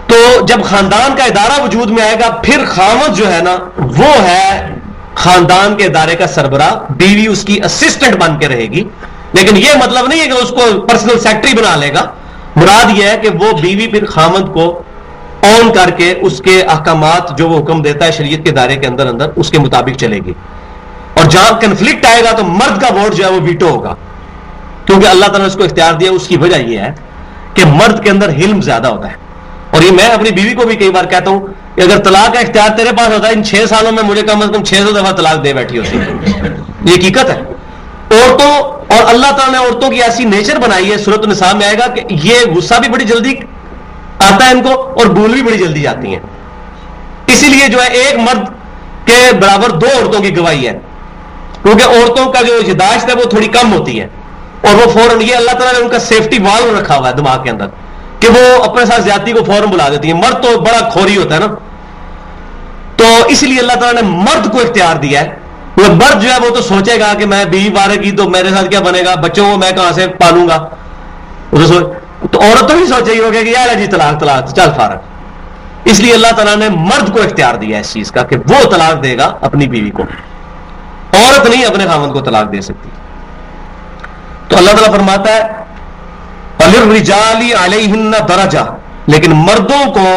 تو جب خاندان کا ادارہ وجود میں آئے گا, پھر خاوند جو ہے نا وہ ہے خاندان کے ادارے کا سربراہ, بیوی اس کی اسسٹنٹ بن کے رہے گی. لیکن یہ مطلب نہیں ہے کہ اس کو پرسنل سیکرٹری بنا لے گا. مراد یہ ہے کہ وہ بیوی پھر خاوند کو آن کر کے اس کے احکامات جو وہ حکم دیتا ہے شریعت کے دائرے کے اندر اس کے مطابق چلے گی. اور جہاں کنفلکٹ آئے گا تو مرد کا ووٹ جو ہے وہ ویٹو ہوگا, کیونکہ اللہ تعالیٰ نے اس کو اختیار دیا. اس کی وجہ یہ ہے کہ مرد کے اندر حلم زیادہ ہوتا ہے. اور یہ میں اپنی بیوی کو بھی کئی بار کہتا ہوں کہ اگر طلاق کا اختیار تیرے پاس ہوتا ہے ان 6 سالوں میں مجھے کم از کم 600 دفعہ طلاق دے بیٹھی ہوتی ہے. یہ حقیقت ہے. عورتوں اور اللہ تعالیٰ نے عورتوں کی ایسی نیچر بنائی ہے, سورۃ النساء میں آئے گا کہ یہ غصہ بھی بڑی جلدی آتا ہے ان کو اور بھول بھی بڑی جلدی جاتی ہیں. اسی لیے جو ہے ایک مرد کے برابر 2 عورتوں کی گواہی ہے, کیونکہ عورتوں کا جو یاداشت ہے وہ تھوڑی کم ہوتی ہے اور وہ فوراً, یہ اللہ تعالیٰ نے ان کا سیفٹی والو رکھا ہوا ہے دماغ کے اندر کہ وہ اپنے ساتھ زیادتی کو فوراً بلا دیتی ہیں. مرد تو بڑا کھوری ہوتا ہے نا, تو اس لیے اللہ تعالیٰ نے مرد کو اختیار دیا ہے. وہ مرد جو ہے وہ تو سوچے گا کہ میں بیوی بارے کی تو میرے ساتھ کیا بنے گا, بچوں کو میں کہاں سے پالوں گا. تو عورت تو بھی سوچے گی ہوگی کہ یار جی طلاق طلاق چل فارغ. اس لیے اللہ تعالیٰ نے مرد کو اختیار دیا ہے اس چیز کا کہ وہ طلاق دے گا اپنی بیوی کو, عورت نہیں اپنے خاوند کو طلاق دے سکتی. تو اللہ تعالیٰ فرماتا ہے وَلِلرِّجَالِ عَلَيْهِنَّ دَرَجَةٌ, لیکن مردوں کو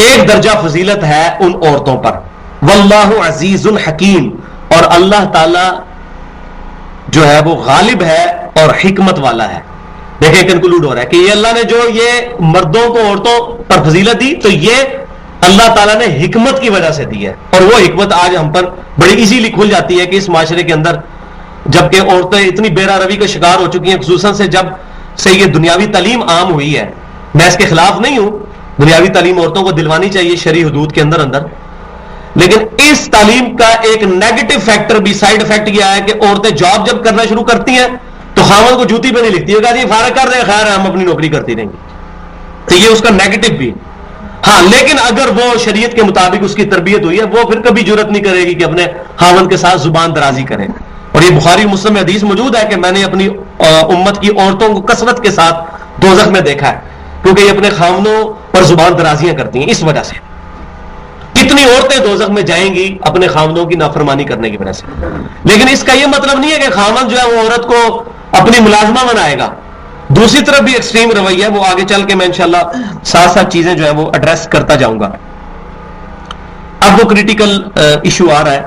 ایک درجہ فضیلت ہے ان عورتوں پر. واللہ عزیز حکیم, اور اللہ تعالی جو ہے وہ غالب ہے اور حکمت والا ہے. دیکھیں کنکلوڈ ہو رہا ہے کہ یہ اللہ نے جو یہ مردوں کو عورتوں پر فضیلت دی تو یہ اللہ تعالیٰ نے حکمت کی وجہ سے دی ہے. اور وہ حکمت آج ہم پر بڑی ایزیلی کھل جاتی ہے کہ اس معاشرے کے اندر جبکہ عورتیں اتنی بیرا روی کا شکار ہو چکی ہیں, خصوصاً سے جب سے یہ دنیاوی تعلیم عام ہوئی ہے. میں اس کے خلاف نہیں ہوں, دنیاوی تعلیم عورتوں کو دلوانی چاہیے شرعی حدود کے اندر اندر, لیکن اس تعلیم کا ایک نیگیٹو فیکٹر بھی, سائیڈ افیکٹ یہ ہے کہ عورتیں جاب جب کرنا شروع کرتی ہیں تو خاوند کو جوتی پہ نہیں لکھتی, کہتی ہیں فارغ کر دیں خیر ہم اپنی نوکری کرتی رہیں گے. تو یہ اس کا نیگیٹو بھی. ہاں لیکن اگر وہ شریعت کے مطابق اس کی تربیت ہوئی ہے وہ پھر کبھی جرت نہیں کرے گی کہ اپنے خاوند کے ساتھ زبان درازی کرے. اور یہ بخاری مسلم میں حدیث موجود ہے کہ میں نے اپنی امت کی عورتوں کو کثرت کے ساتھ دوزخ میں دیکھا ہے کیونکہ یہ اپنے خاوندوں پر زبان درازیاں کرتی ہیں. اس وجہ سے کتنی عورتیں دوزخ میں جائیں گی اپنے خاوندوں کی نافرمانی کرنے کی وجہ سے. لیکن اس کا یہ مطلب نہیں ہے کہ خاوند جو ہے وہ عورت کو اپنی ملازمہ بنائے گا. دوسری طرف بھی ایکسٹریم رویہ ہے, وہ آگے چل کے میں انشاءاللہ ساتھ ساتھ چیزیں جو ہے وہ ایڈریس کرتا جاؤں گا. اب وہ کریٹیکل ایشو آ رہا ہے